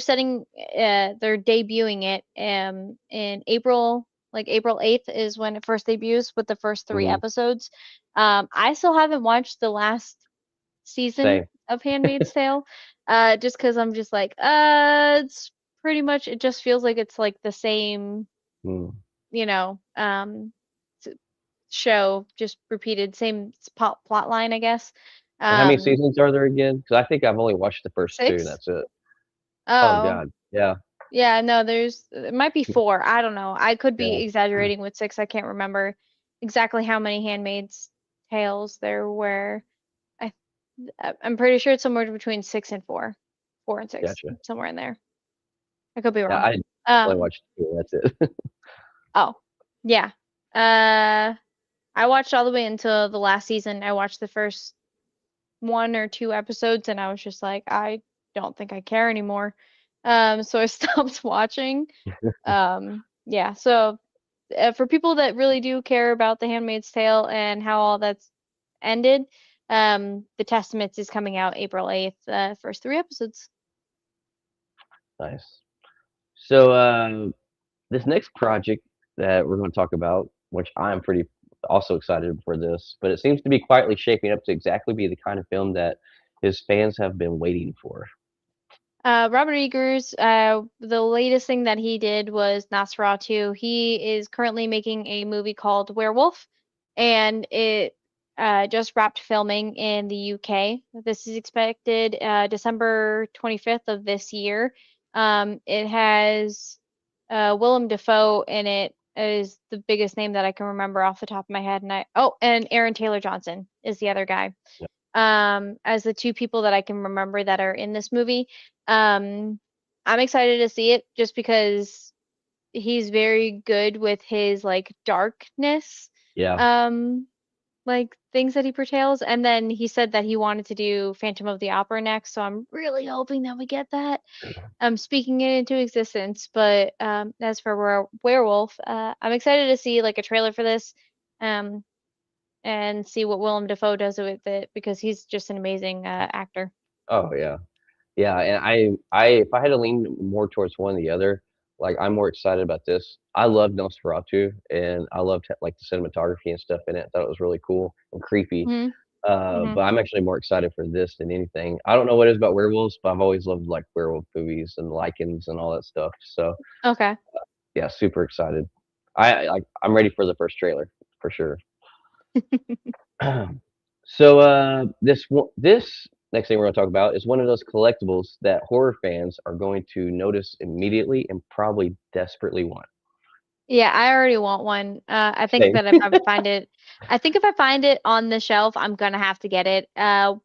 debuting it in April, like April 8th is when it first debuts with the first three Hmm. episodes. I still haven't watched the last season Same. of Handmaid's Tale, just because I'm just like, it's pretty much, it just feels like it's like the same, Mm. you know, s- show, just repeated, same plot line, I guess. And how many Um, seasons are there again? Because I think I've only watched the first two, and six? that's it. Oh Oh, god, yeah, yeah, no, it might be four. I don't know. I could be yeah. exaggerating with six. I can't remember exactly how many Handmaid's Tales there were. I I'm pretty sure it's somewhere between six and four, four and six, Gotcha. somewhere in there. I could be Yeah, wrong. I only Um, watched two. That's it. oh, yeah. Uh, I watched all the way until the last season. I watched the first one or two episodes and I was just like, I don't think I care anymore. So I stopped watching. Yeah, so for people that really do care about The Handmaid's Tale and how all that's ended, The Testaments is coming out April 8th, first three episodes. Nice. So this next project that we're going to talk about, which I'm pretty also excited for this, but it seems to be quietly shaping up to exactly be the kind of film that his fans have been waiting for. Robert Eggers, the latest thing that he did was Nosferatu. He is currently making a movie called Werewolf, and it just wrapped filming in the UK. This is expected December 25th of this year. It has Willem Dafoe in it is the biggest name that I can remember off the top of my head, and Aaron Taylor Johnson is the other guy Yeah. as the two people that I can remember that are in this movie. Um, I'm excited to see it just because he's very good with his like darkness, Yeah. um, like things that he portrays. And then he said that he wanted to do Phantom of the Opera next, so I'm really hoping that we get that. I'm speaking it into existence. But as for Werewolf, I'm excited to see like a trailer for this. Um, and see what Willem Dafoe does with it because he's just an amazing actor. Oh yeah. Yeah, and I if I had to lean more towards one or the other, like I'm more excited about this. I love Nosferatu, and I loved like the cinematography and stuff in it. I thought it was really cool and creepy. Hmm. Hmm. But I'm actually more excited for this than anything. I don't know what it is about werewolves, but I've always loved like werewolf movies and lichens and all that stuff. So Okay. yeah, super excited. I'm ready for the first trailer for sure. So this next thing we're going to talk about is one of those collectibles that horror fans are going to notice immediately and probably desperately want. Yeah, I already want one. I think Same. that if I find it, I think if I find it on the shelf, I'm gonna have to get it.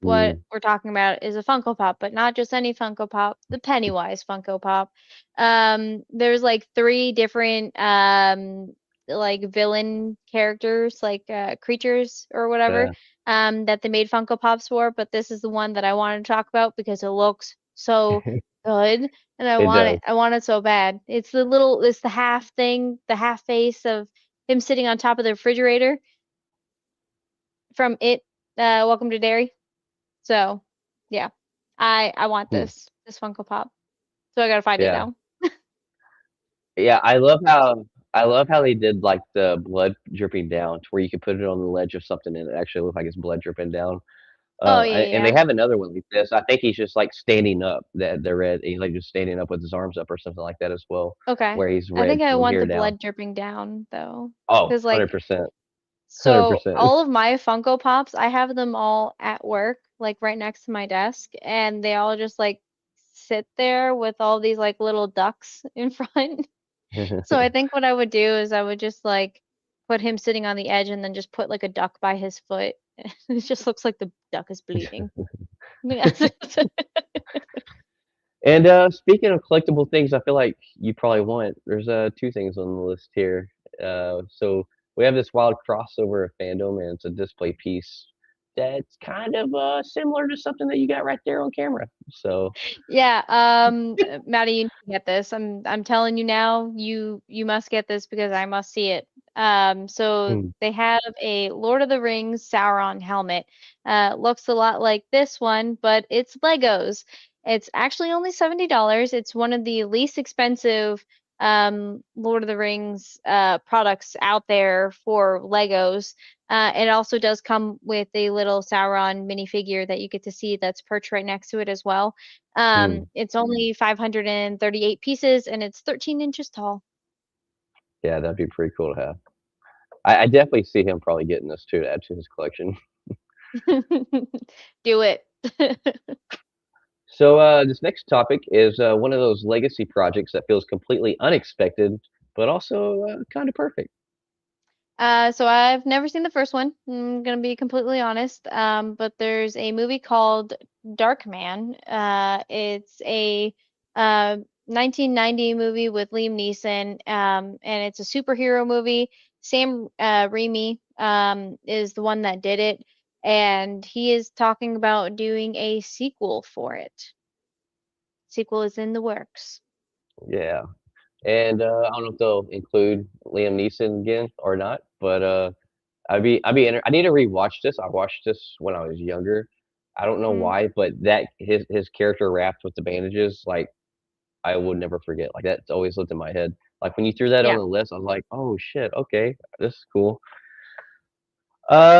What Mm, we're talking about is a Funko Pop, but not just any Funko Pop, the Pennywise Funko Pop. There's like three different like villain characters, like creatures or whatever, yeah, that they made Funko Pops for, but this is the one that I wanted to talk about because it looks so good. And I it want does. it. I want it so bad. It's the half thing, the half face of him sitting on top of the refrigerator from it, Welcome to Derry. So, yeah. I want Hmm, this Funko Pop. So I gotta find it yeah, now. yeah. I love how they did like the blood dripping down to where you could put it on the ledge of something and it actually looked like it's blood dripping down. Oh yeah, And they yeah. have another one like this. I think he's just like standing up. That the red. He's like just standing up with his arms up or something like that as well, Okay. where he's I red think I from want the here down. blood dripping down though. Oh, 'Cause like 100%. So 100%. all of my Funko Pops, I have them all at work, like right next to my desk, and they all just like sit there with all these like little ducks in front. So I think what I would do is I would just like put him sitting on the edge and then just put like a duck by his foot. It just looks like the duck is bleeding. Yes. And speaking of collectible things, I feel like you probably want. There's two things on the list here. So we have this wild crossover of fandom, and it's a display piece that's kind of similar to something that you got right there on camera. So, Yeah, Maddie, you need to get this. I'm telling you now, you must get this because I must see it. So hmm, they have a Lord of the Rings Sauron helmet. Looks a lot like this one, but it's Legos. It's actually only $70. It's one of the least expensive Lord of the Rings products out there for Legos. It also does come with a little Sauron minifigure that you get to see that's perched right next to it as well. hmm, It's only 538 pieces and it's 13 inches tall. yeah, that'd be pretty cool to have. I definitely see him probably getting this too to add to his collection. Do it. So this next topic is one of those legacy projects that feels completely unexpected, but also kind of perfect. So I've never seen the first one. I'm gonna be completely honest. But there's a movie called Dark Man. It's a 1990 movie with Liam Neeson. And it's a superhero movie. Sam Raimi is the one that did it, and he is talking about doing a sequel for it. Sequel is in the works. Yeah. And I don't know if they'll include Liam Neeson again or not, but I need to rewatch this. I watched this when I was younger. I don't know Mm, why, but that his character wrapped with the bandages, like I would never forget. Like that's always lived in my head. Like when you threw that on yeah, the list, I was like, oh shit, okay, this is cool.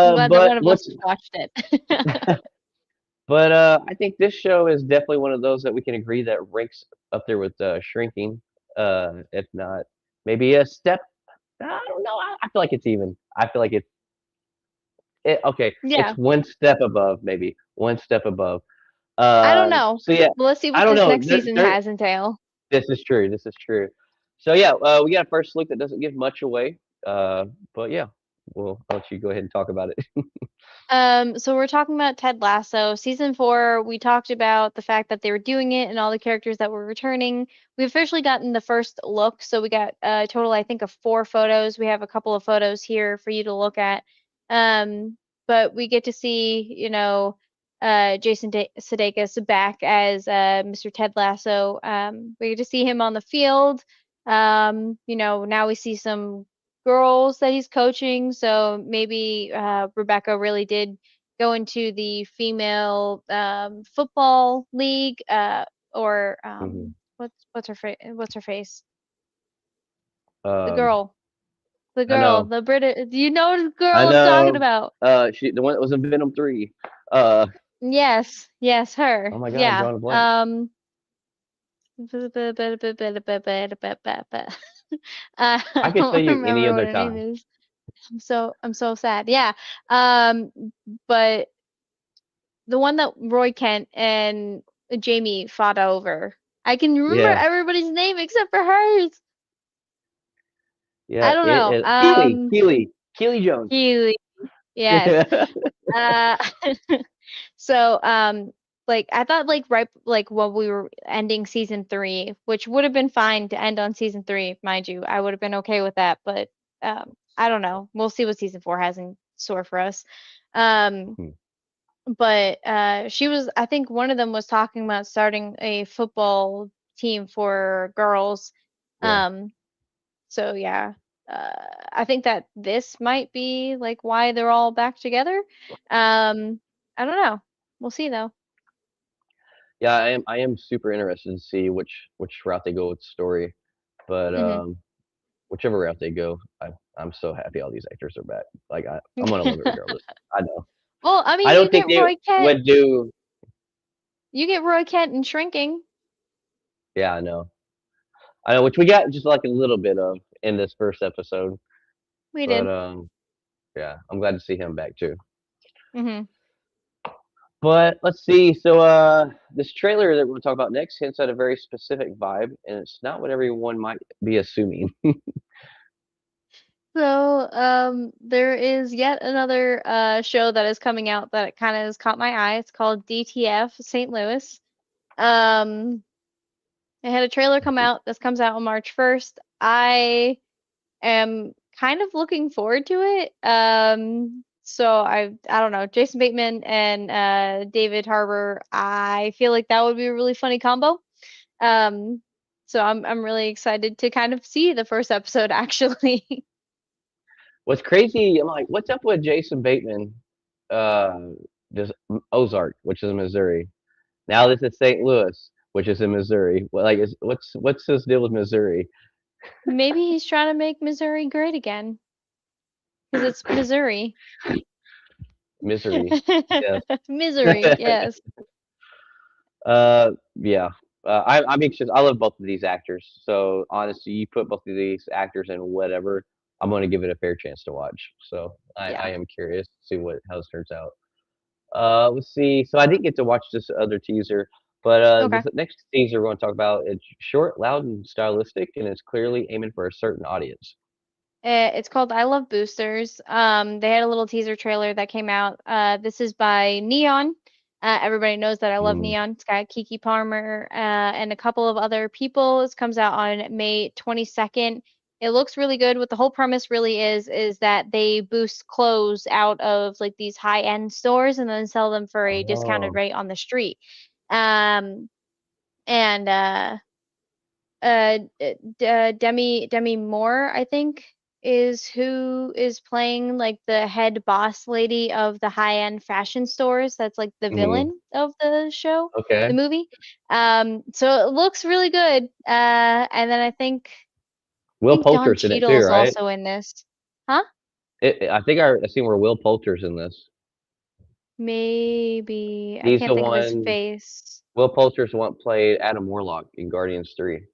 I'm glad that But one of us let's has watched it. but I think this show is definitely one of those that we can agree that ranks up there with Shrinking. If not, maybe a step. I don't know. I feel like it's even. I feel like okay, it's Yeah. one step above, maybe one step above. I don't know. So yeah, Well, let's see I what don't this know. next season has entail. This is true. This is true. So yeah, we got a first look that doesn't give much away. But yeah, I'll let you go ahead and talk about it. So we're talking about Ted Lasso. Season 4, we talked about the fact that they were doing it and all the characters that were returning. We've officially gotten the first look, so we got a total, I think, of 4 photos. We have a couple of photos here for you to look at. Um, but we get to see, Jason Sudeikis back as Mr. Ted Lasso. We get to see him on the field. Now we see some girls that he's coaching. So maybe Rebecca really did go into the female football league, or Mhm. what's her face? The Um, girl, the I girl, know, the British. Do you know the girl I I'm talking know. about? The one that was in Venom 3. Uh, Yes, yes, oh her. my God, I'm Yeah. drawing a blank. I I could tell don't you any remember what other her name time. is. I'm so sad. Yeah. Um, but the one that Roy Kent and Jamie fought over. I can remember Yeah, everybody's name except for hers. yeah. I don't It know. is Keely Jones. Keely. Yes. Yeah. Uh, so like I thought like right like when we were ending season 3, which would have been fine to end on season 3, mind you. I would have been okay with that, but I don't know. We'll see what season 4 has in store for us. Um, Hmm, but she was, I think one of them was talking about starting a football team for girls. yeah. Um, so yeah, I think that this might be like why they're all back together. I don't know. We'll see though. Yeah, I am super interested to see which route they go with the story. But Hmm. whichever route they go, I'm so happy all these actors are back. Like I'm gonna love it regardless. I know. Well, I I mean, don't think they would do. You get Roy Kent and Shrinking. Yeah, I know. I know, which we got just like a little bit of in this first episode. We But did. Yeah, I'm glad to see him back too. Mhm. But let's see. So, this trailer that we're going to talk about next hints at a very specific vibe, and it's not what everyone might be assuming. So, there is yet another show that is coming out that kind of has caught my eye. It's called DTF St. Louis. Um, it had a trailer come out. This comes out on March 1st. I am kind of looking forward to it. So I don't know, Jason Bateman and David Harbour. I feel like that would be a really funny combo. Um, so I'm really excited to kind of see the first episode actually. What's crazy, I'm like, what's up with Jason Bateman? Uh, just Ozark, which is in Missouri. Now this is St. Louis, which is in Missouri. Like, what's his deal with Missouri? Maybe he's trying to make Missouri great again because it's Missouri. Misery. Yes. Misery, yes. Yeah. I'm anxious. I love both of these actors. So honestly, you put both of these actors in whatever, I'm going to give it a fair chance to watch. So I Yeah. am curious to see what how this turns out. Let's see. So I didn't get to watch this other teaser, but Okay. this next teaser we're going to talk about it's short, loud, and stylistic, and it's clearly aiming for a certain audience. It's called I Love Boosters. They had a little teaser trailer that came out. This is by Neon. Everybody knows that I love Mm. Neon. It's got Kiki Palmer, and a couple of other people. This comes out on May 22nd. It looks really good. What the whole premise really is that they boost clothes out of like these high-end stores and then sell them for a discounted Oh. rate on the street. Um, and Demi Moore, I think, is who is playing like the head boss lady of the high-end fashion stores. That's like the Hmm. villain of the show, Okay. the movie. So it looks really good. And then I Will think Don Poulter's in it too, Cheadle's right? also in this. Huh? I think I seen where Will Poulter's in this. Maybe I He's can't the think of his one. face. Will Poulter's the one played Adam Warlock in Guardians 3.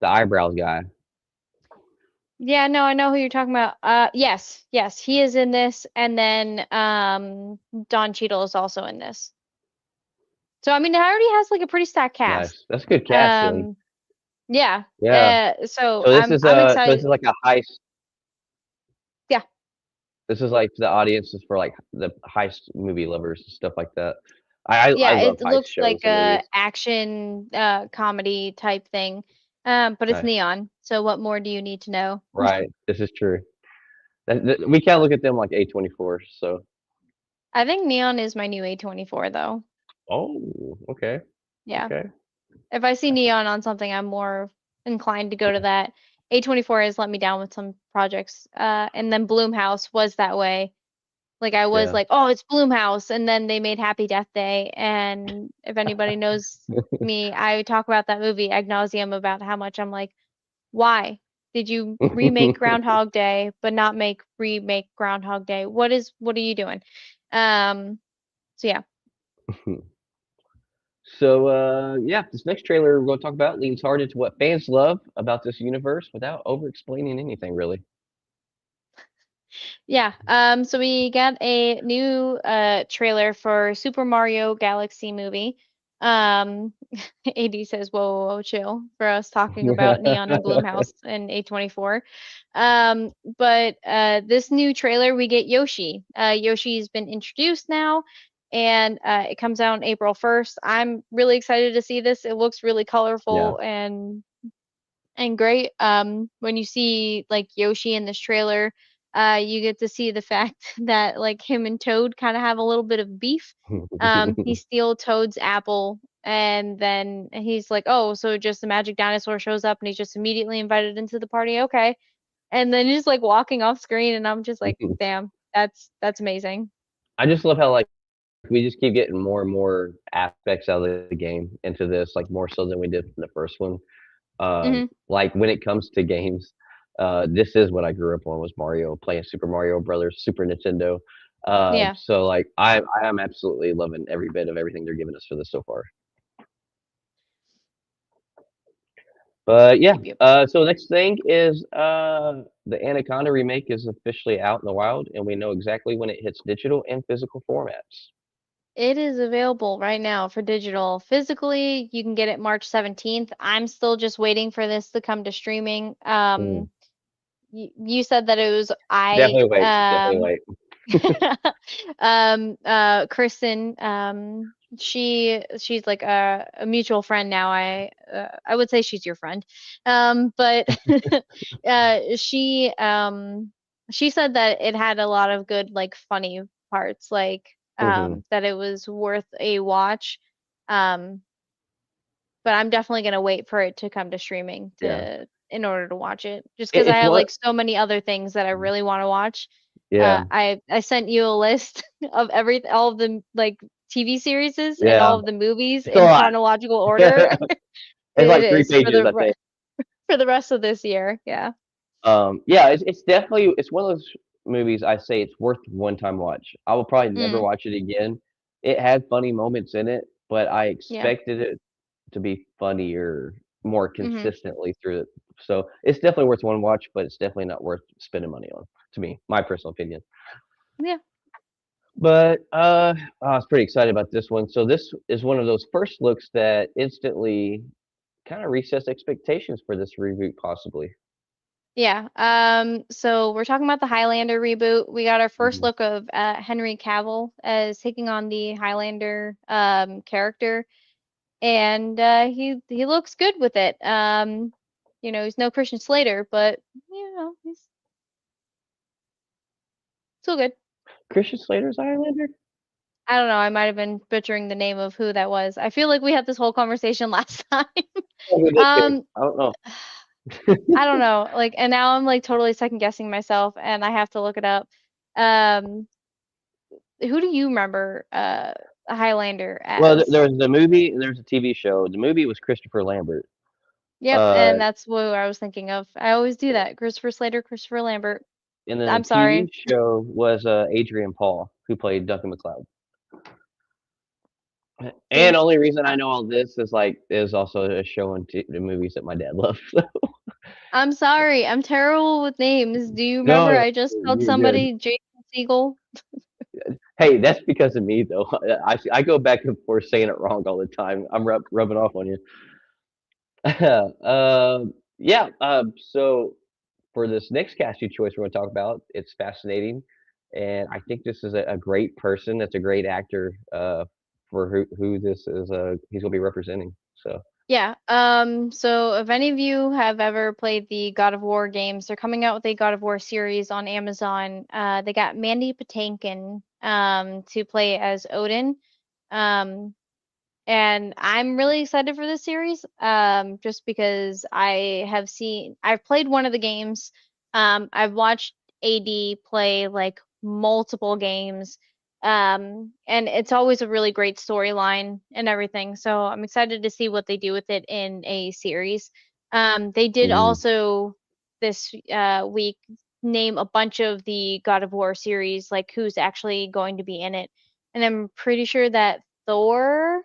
The eyebrows guy. Yeah, no, I know who you're talking about. Yes, yes, he is in this, and then Don Cheadle is also in this. So I mean, it already has like a pretty stacked cast. Nice. That's good casting. Um, yeah. Yeah. So So I'm this is excited. like a heist. Yeah, This is like the audience is for like the heist movie lovers and stuff like that. I yeah. love It heist looks like shows and a movies. action comedy type thing. But it's Nice. neon. So what more do you need to know? Right. This is true. We can't look at them like A24. So. I think neon is my new A24 though. Oh. Okay. Yeah. Okay. If I see neon on something, I'm more inclined to go to that. A24 has let me down with some projects. And then Bloomhouse was that way. Like I was Yeah. like, oh, it's Bloomhouse, and then they made Happy Death Day. And if anybody knows me, I talk about that movie ad nauseum about how much I'm like, why did you remake Groundhog Day but not remake Groundhog Day? What are you doing? Um, so yeah. So yeah, this next trailer we're going to talk about leans hard into what fans love about this universe without over explaining anything really. Yeah, so we got a new trailer for Super Mario Galaxy movie. Um, AD says, whoa, whoa, whoa, chill for us talking about Neon and Bloomhouse and A24. But this new trailer, we get Yoshi. Yoshi's been introduced now, and it comes out on April 1st. I'm really excited to see this. It looks really Yeah. colorful and great. When you see like Yoshi in this trailer, you get to see the fact that like him and Toad kind of have a little bit of beef. He steals Toad's apple, and then he's like, "Oh, so just the magic dinosaur shows up, and he's just immediately invited into the party." Okay, and then he's like walking off screen, and I'm just like, "Damn, that's amazing." I just love how like we just keep getting more and more aspects out of the game into this, like more so than we did in the first one. Hmm. Like when it comes to games, this is what I grew up on was Mario, playing Super Mario Brothers, Super Nintendo. Yeah. So like I am absolutely loving every bit of everything they're giving us for this so far. But yeah, Yep, yep. so next thing is the Anaconda remake is officially out in the wild, and we know exactly when it hits digital and physical formats. It is available right now for digital. Physically, you can get it March 17th. I'm still just waiting for this to come to streaming. Mm, You said that it was I definitely wait, definitely wait. Kristen, she's like a mutual friend now. I would say she's your friend. But she said that it had a lot of good like funny parts, like Hmm. that it was worth a watch. Um, but I'm definitely gonna wait for it to come to streaming Yeah, to in order to watch it. Just because I it's have what. like so many other things that I really want to watch. Yeah, I sent you a list of all of the like TV series and yeah, all of the movies it's a in lot. chronological order. It's It like three is for pages, I think. for the rest of this year. Yeah. Yeah, it's definitely it's one of those movies I say it's worth one time watch. I will probably never Mm, watch it again. It had funny moments in it, but I yeah. expected it to be funnier more Hmm. consistently through it. So it's definitely worth one watch, but it's definitely not worth spending money on, to me, my personal opinion. Yeah. But I was pretty excited about this one. So this is one of those first looks that instantly kind of resets expectations for this reboot, possibly. Yeah. So we're talking about the Highlander reboot. We got our first Mhm. look of Henry Cavill as taking on the Highlander character, and he looks good with it. He's no Christian Slater, but he's still good. Christian Slater's Highlander? I don't know. I might have been butchering the name of who that was. I feel like we had this whole conversation last time. Oh, we did too. Um, I don't know. I don't know. Like, and now I'm like totally second guessing myself, and I have to look it up. Um, who do you remember Highlander Well, as? there was the movie and there's a TV show. The movie was Christopher Lambert. Yep, Uh, and that's what I was thinking of. I always do that. Christopher Slater, Christopher Lambert. and then the I'm TV sorry. show was Adrian Paul, who played Duncan MacLeod. And There's. only reason I I- know all this is is also a show and the movies that my dad loves. I'm sorry. I'm terrible with names. Do you No, remember I just called you're good. somebody Jason Segel? Hey, that's because of me though. I go back and forth saying it wrong all the time. I'm rubbing off on you. Yeah. So for this next casting choice we're going to talk about, it's fascinating, and I think this is a great person. That's a great actor. For who this is, he's going to be representing. So. Yeah. So if any of you have ever played the God of War games, they're coming out with a God of War series on Amazon. They got Mandy Patinkin to play as Odin. Um, and I'm really excited for this series, just because I've played one of the games. I've watched AD play like multiple games, and it's always a really great storyline and everything. So I'm excited to see what they do with it in a series. They did Mhm. also this week name a bunch of the God of War series, like who's actually going to be in it, and I'm pretty sure that Thor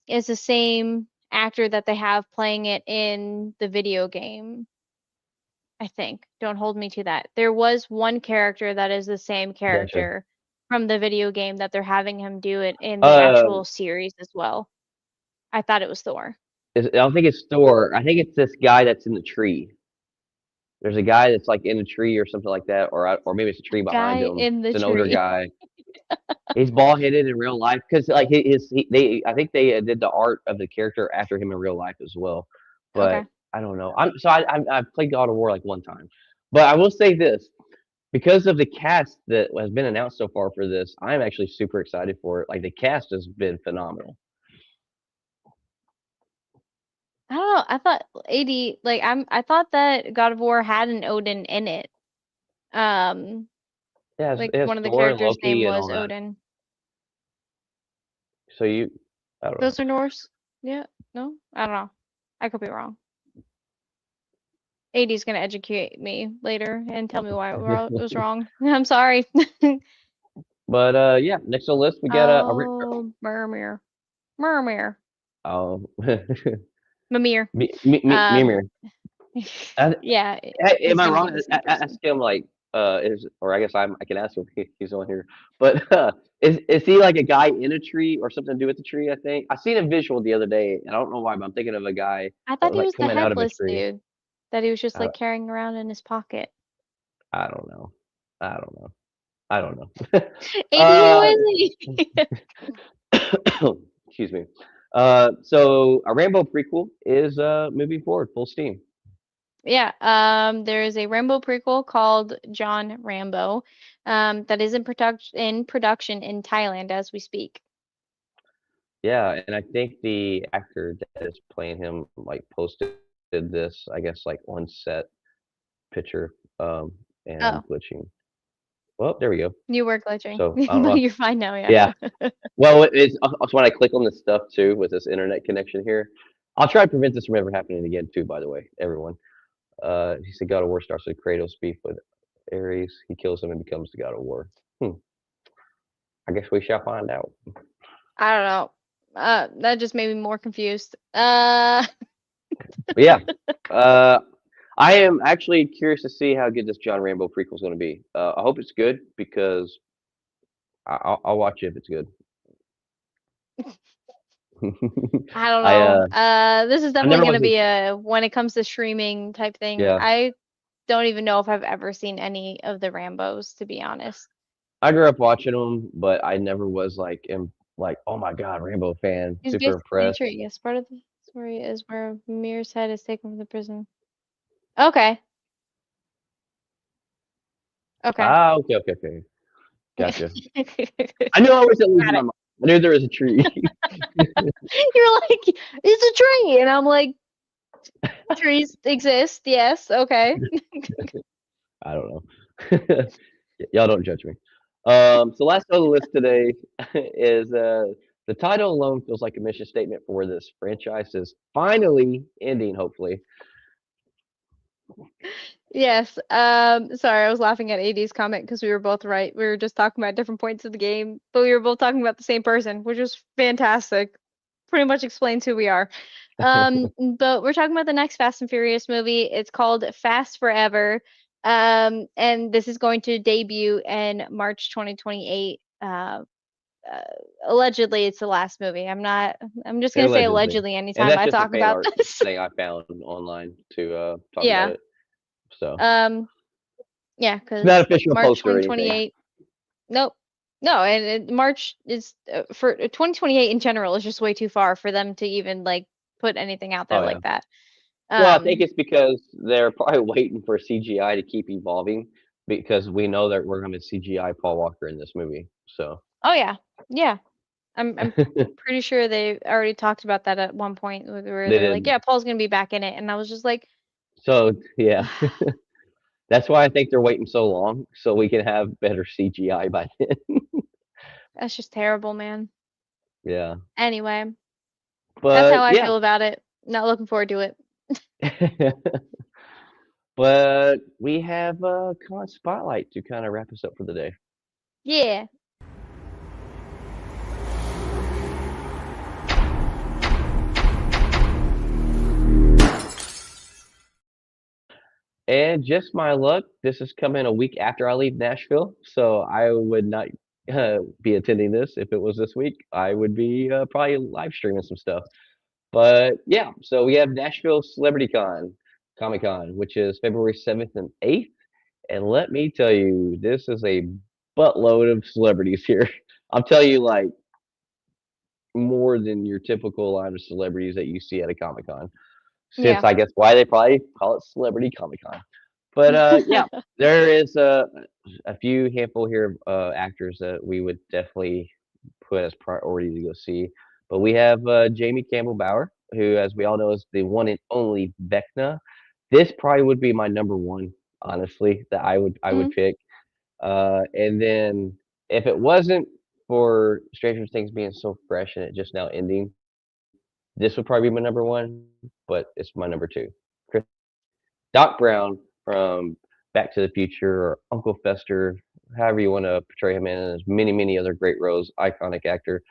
is the same actor that they have playing it in the video game, I think. Don't hold me to that. There was one character that is the same Gotcha. character from the video game that they're having him do it in the Um, actual series as well. I thought it was Thor. I don't think it's Thor. I think it's this guy that's in the tree. There's a guy that's like in a tree or something like that, or maybe it's a tree behind Guy him. in the It's an older tree. guy. He's bald headed in real life because like they I think they did the art of the character after him in real life as well. But Okay. I don't know. I've played God of War like one time, but I will say this because of the cast that has been announced so far for this, I'm actually super excited for it. Like the cast has been phenomenal. I don't know. I thought I thought that God of War had an Odin in it. Um, like It has one of the Thor and characters' name Loki and was all that. Odin. So I don't know. Those are Norse? Yeah. No? I don't know. I could be wrong. AD's gonna educate me later and tell me why it was wrong. I'm sorry. But yeah, next on the list we got Oh, Mermere. Mermere. oh Mimir. Mimir. Um, I, yeah, Am it's I gonna be wrong? the same Ask person. him like is or I guess I can ask him if he's on here. But is he like a guy in a tree or something to do with the tree? I think I seen a visual the other day, and I don't know why, but I'm thinking of a guy I that thought was he like was the coming out of a headless tree. dude that he was just I, like carrying around in his pocket. I don't know. I don't know. I don't know. 80, who uh, is he? excuse me. So a Rambo prequel is moving forward full steam. Yeah, there is a Rambo prequel called John Rambo, that is in production in Thailand as we speak. Yeah, and I think the actor that is playing him like posted this, I guess, like on set picture, and I'm Oh, glitching. Well, there we go. you were glitching, So I don't but know. you're fine now. Yeah. Yeah. Well, it's when I click on this stuff too with this internet connection here. I'll try to prevent this from ever happening again too. By the way, everyone. He said God of War starts with Kratos' beef with Ares. He kills him and becomes the God of War. Hmm. I guess we shall find out. I don't know. That just made me more confused. But yeah, uh, I am actually curious to see how good this John Rambo prequel is going to be. I hope it's good because I'll watch it if it's good. I don't I know. This is I definitely never gonna was a be a when it comes to streaming type thing. yeah. I don't even know if I've ever seen any of the Rambos, to be honest. I grew up watching them, but I never was like oh my god, Rambo fan, He's super basically a impressed. tree. Yes, part of the story is where Mir's head is taken from the prison. Okay. Okay. Ah, okay, okay, okay, Got gotcha. I knew I was losing my it. mind. I knew there was a tree. You're like, it's a tree, and I'm like, trees exist. Yes. Okay. I don't know. Y'all don't judge me. So last on the list today is the title alone feels like a mission statement for where this franchise is finally ending. Hopefully, Yes. Sorry, I was laughing at AD's comment because we were both right. We were just talking about different points of the game, but we were both talking about the same person, which was fantastic. Pretty much explains who we are. But we're talking about the next Fast and Furious movie. It's called Fast Forever. And this is going to debut in March 2028. Uh, Allegedly, it's the last movie. I'm just gonna say allegedly, allegedly and anytime that's I just a talk fan about art this. thing I found online to talk about Yeah. it. So Um, yeah, it's not because official March poster or anything. 2028. Nope. No, and March is for 2028 in general is just way too far for them to even like put anything out there Oh yeah. like that. Well, I think Um, it's because they're probably waiting for CGI to keep evolving because we know that we're going to CGI Paul Walker in this movie. So oh yeah, yeah. I'm pretty sure they already talked about that at one point where they they're like, did. yeah, Paul's gonna be back in it, and I was just like, So yeah, that's why I think they're waiting so long so we can have better CGI by then. that's just terrible, man. Yeah, Anyway, that's how but I yeah, feel about it. Not looking forward to it. but we have Con Spotlight to kind of wrap us up for the day. Yeah. And just my luck, this is coming a week after I leave Nashville, so I would not be attending this. If it was this week, I would be probably live streaming some stuff. But yeah, so we have Nashville Celebrity Con, Comic Con, which is February 7th and 8th. And let me tell you, this is a buttload of celebrities here. I'll tell you, like, more than your typical line of celebrities that you see at a Comic Con. Since Yeah. I guess why they probably call it Celebrity Comic Con. But yeah, there is a few handful here of actors that we would definitely put as priority to go see. But we have Jamie Campbell Bower, who, as we all know, is the one and only Vecna. This probably would be my number one, honestly, that I would Mhm. pick. And then if it wasn't for Stranger Things being so fresh and it just now ending, this would probably be my number one, but it's my number two. Chris Doc Brown from Back to the Future or Uncle Fester, however you want to portray him in, and there's many, many other great roles, iconic actor.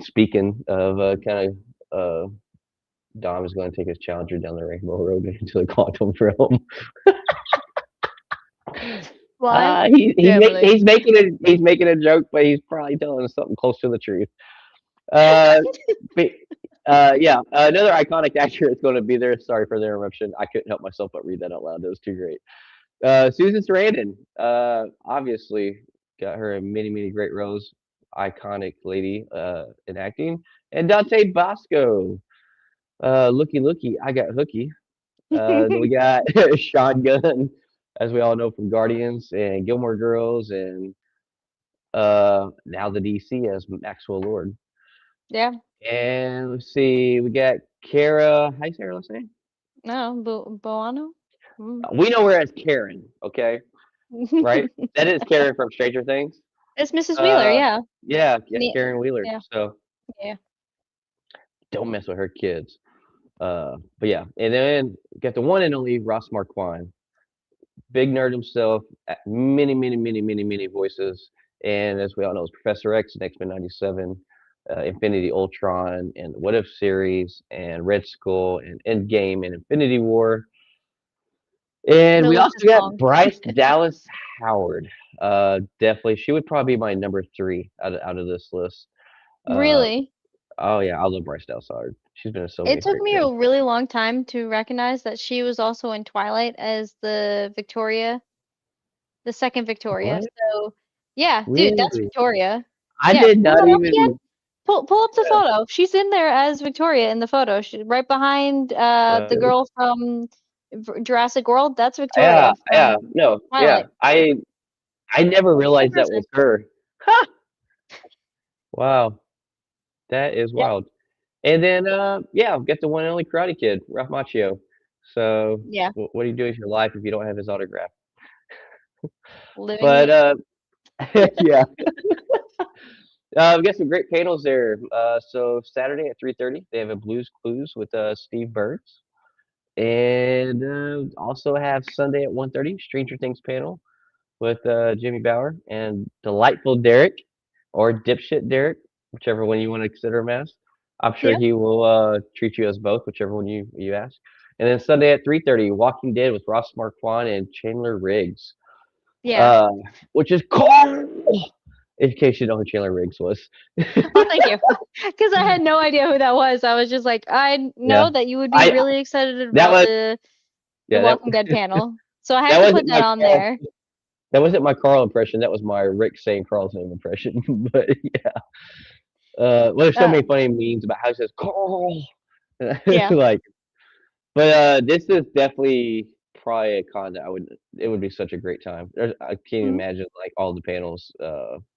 Speaking of kind of Dom is going to take his Challenger down the Rainbow Road into the quantum realm. Why? Family. He's making a joke, but he's probably telling us something close to the truth. Uh, but, yeah, another iconic actor is going to be there. Sorry for the interruption. I couldn't help myself but read that out loud. That was too great. Susan Sarandon, obviously got her in many, many great roles. Iconic lady in acting. And Dante Bosco, looky, looky, I got hooky. Then we got Sean Gunn, as we all know from Guardians and Gilmore Girls, and now the DC as Maxwell Lord. Yeah. And let's see, we got Kara. How you say her last name? No, Boano? Mm. We know her as Karen. Okay, right? That is Karen from Stranger Things. It's Mrs. Wheeler, Uh, yeah. yeah, yeah, Me Karen Wheeler. yeah, So yeah. don't mess with her kids. But yeah, and then got the one and only Ross Marquand, big nerd himself, many, many, many, many, many voices, and as we all know, is Professor X in X-Men '97, Infinity Ultron, and the What If series, and Red Skull, and Endgame, and Infinity War. And The we list also is got long. Bryce Dallas Howard. Definitely, she would probably be my number three out of this list. Uh, Really? oh yeah, I love Bryce Dallas Howard. She's been in so It many took great me a things. really long time to recognize that she was also in Twilight as the Victoria, the second Victoria. What? So, yeah, dude, that's Really? Victoria. I Yeah, did pull not it up again. even. Pull up the Yeah. photo. She's in there as Victoria in the photo. She's right behind the Uh, girl from Jurassic World. That's yeah, Victoria yeah, from no, yeah. Twilight. I never Same realized that was person. her. Ha! Wow, that is Yep. wild. And then, yeah, get the one and only Karate Kid, Ralph Macchio. So, Yeah. what do you do with your life if you don't have his autograph? Living But it. yeah, we got some great panels there. So Saturday at 3:30, they have a Blues Clues with Steve Burns, and also have Sunday at 1:30, Stranger Things panel with Jimmy Bauer and Delightful Derek or Dipshit Derek, whichever one you want to consider him as. I'm sure Yeah. he will treat you as both, whichever one you ask. And then Sunday at 3:30, Walking Dead with Ross Marquand and Chandler Riggs, Yeah. uh, which is cool. In case you know who Chandler Riggs was. Oh, thank you. Because I had no idea who that was. I was just like, I Yeah, know that you would be I really excited that about was the yeah Walking Dead panel. So I had that to wasn't put that my on Carl. there. That wasn't my Carl impression. That was my Rick saying Carl's name impression. But yeah, well, there's so Uh, many funny memes about how he says Carl. yeah. Like, but this is definitely probably a con that I would. It would be such a great time. I can't even Mhm. imagine like all the panels.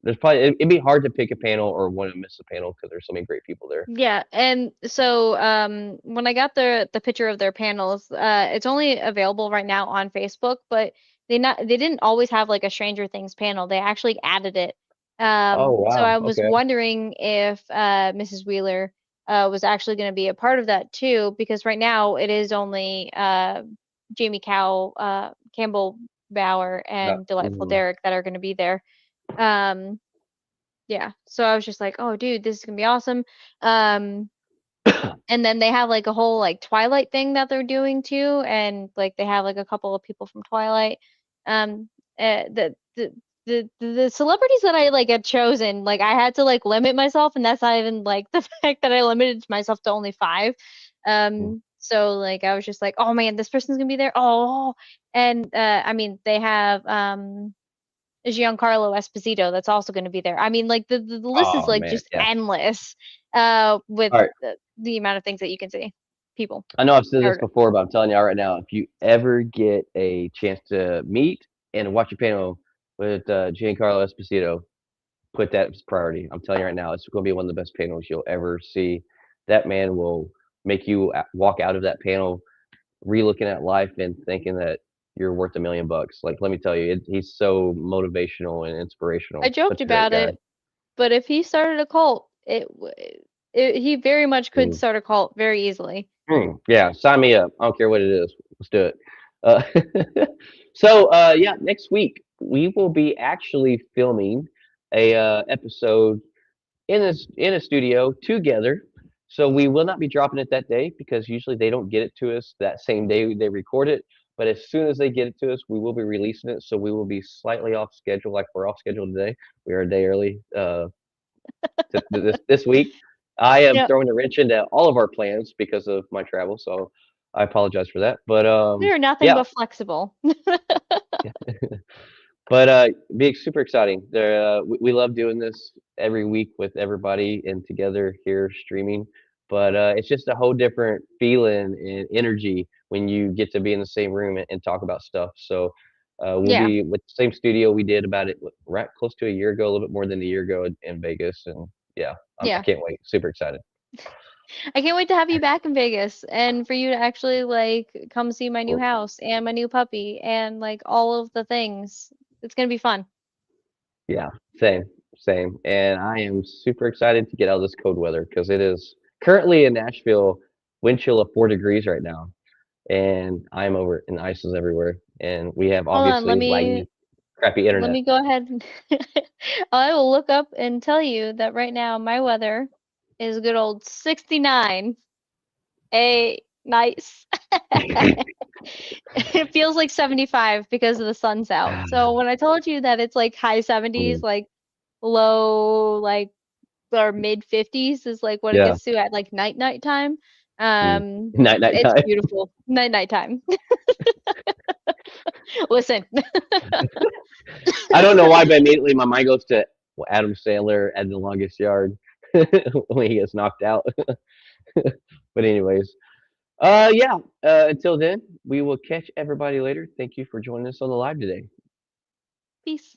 There's probably it'd be hard to pick a panel or want to miss a panel because there's so many great people there. Yeah, and so when I got the picture of their panels, it's only available right now on Facebook, but they didn't always have like a Stranger Things panel. They actually added it. Oh So wow. I was Okay. wondering if Mrs. Wheeler was actually going to be a part of that too, because right now it is only Jamie Campbell Bower Yeah. and Delightful Mhm. Derek that are going to be there. Um, yeah, so I was just like, oh, dude, this is gonna be awesome. Um, and then they have like a whole like Twilight thing that they're doing too, and like they have like a couple of people from Twilight. Um, the celebrities that I like had chosen, like I had to like limit myself, and that's not even like the fact that I limited myself to only five. So like I was just like, oh man, this person's gonna be there. Oh, and I mean they have Giancarlo Esposito that's also going to be there. I mean, like the list is Oh like man. just Yeah. endless with All right. the amount of things that you can see. People. I know I've said this Or before, but I'm telling you right now, if you ever get a chance to meet and watch a panel with Giancarlo Esposito, put that as priority. I'm telling you right now, it's going to be one of the best panels you'll ever see. That man will make you walk out of that panel re-looking at life and thinking that you're worth $1 million. Like, let me tell you, he's so motivational and I inspirational. joked Such a great about guy. it, but if he started a cult, he very much could Mm. start a cult very easily. Yeah, sign me up. I don't care what it is. Let's do it. Yeah, next week we will be actually filming a episode in a studio together. So we will not be dropping it that day because usually they don't get it to us that same day they record it. But as soon as they get it to us, we will be releasing it. So we will be slightly off schedule, like we're off schedule today. We are a day early this week. I am Yep. throwing a wrench into all of our plans because of my travel, so I apologize for that. But We are nothing yeah, but flexible. but being super exciting. We love doing this every week with everybody and together here streaming. But it's just a whole different feeling and energy when you get to be in the same room and talk about stuff. So we'll Yeah. be with the same studio we did about it right close to a year ago, a little bit more than a year ago in Vegas, and yeah, I Yeah. can't wait. Super excited. I can't wait to have you back in Vegas and for you to actually like come see my new Well, house and my new puppy and like all of the things. It's gonna be fun. yeah, same, same. And I am super excited to get out of this cold weather because it is currently in Nashville, wind chill of 4 degrees right now. And I'm over and ice is everywhere. And we have Hold on, obviously laggy, crappy let internet. me go ahead and I will look up and tell you that right now my weather is a good old 69. Hey, nice. It feels like 75 because of the sun's out. So when I told you that it's like high 70s, Mm, like low, like or mid 50s is like what it yeah. gets to at like night time. Mm. Night It's time. beautiful. Night time. Listen. I don't know why, but immediately my mind goes to Adam Sandler at The Longest Yard when he gets knocked out. But anyways, yeah. Until then, we will catch everybody later. Thank you for joining us on the live today. Peace.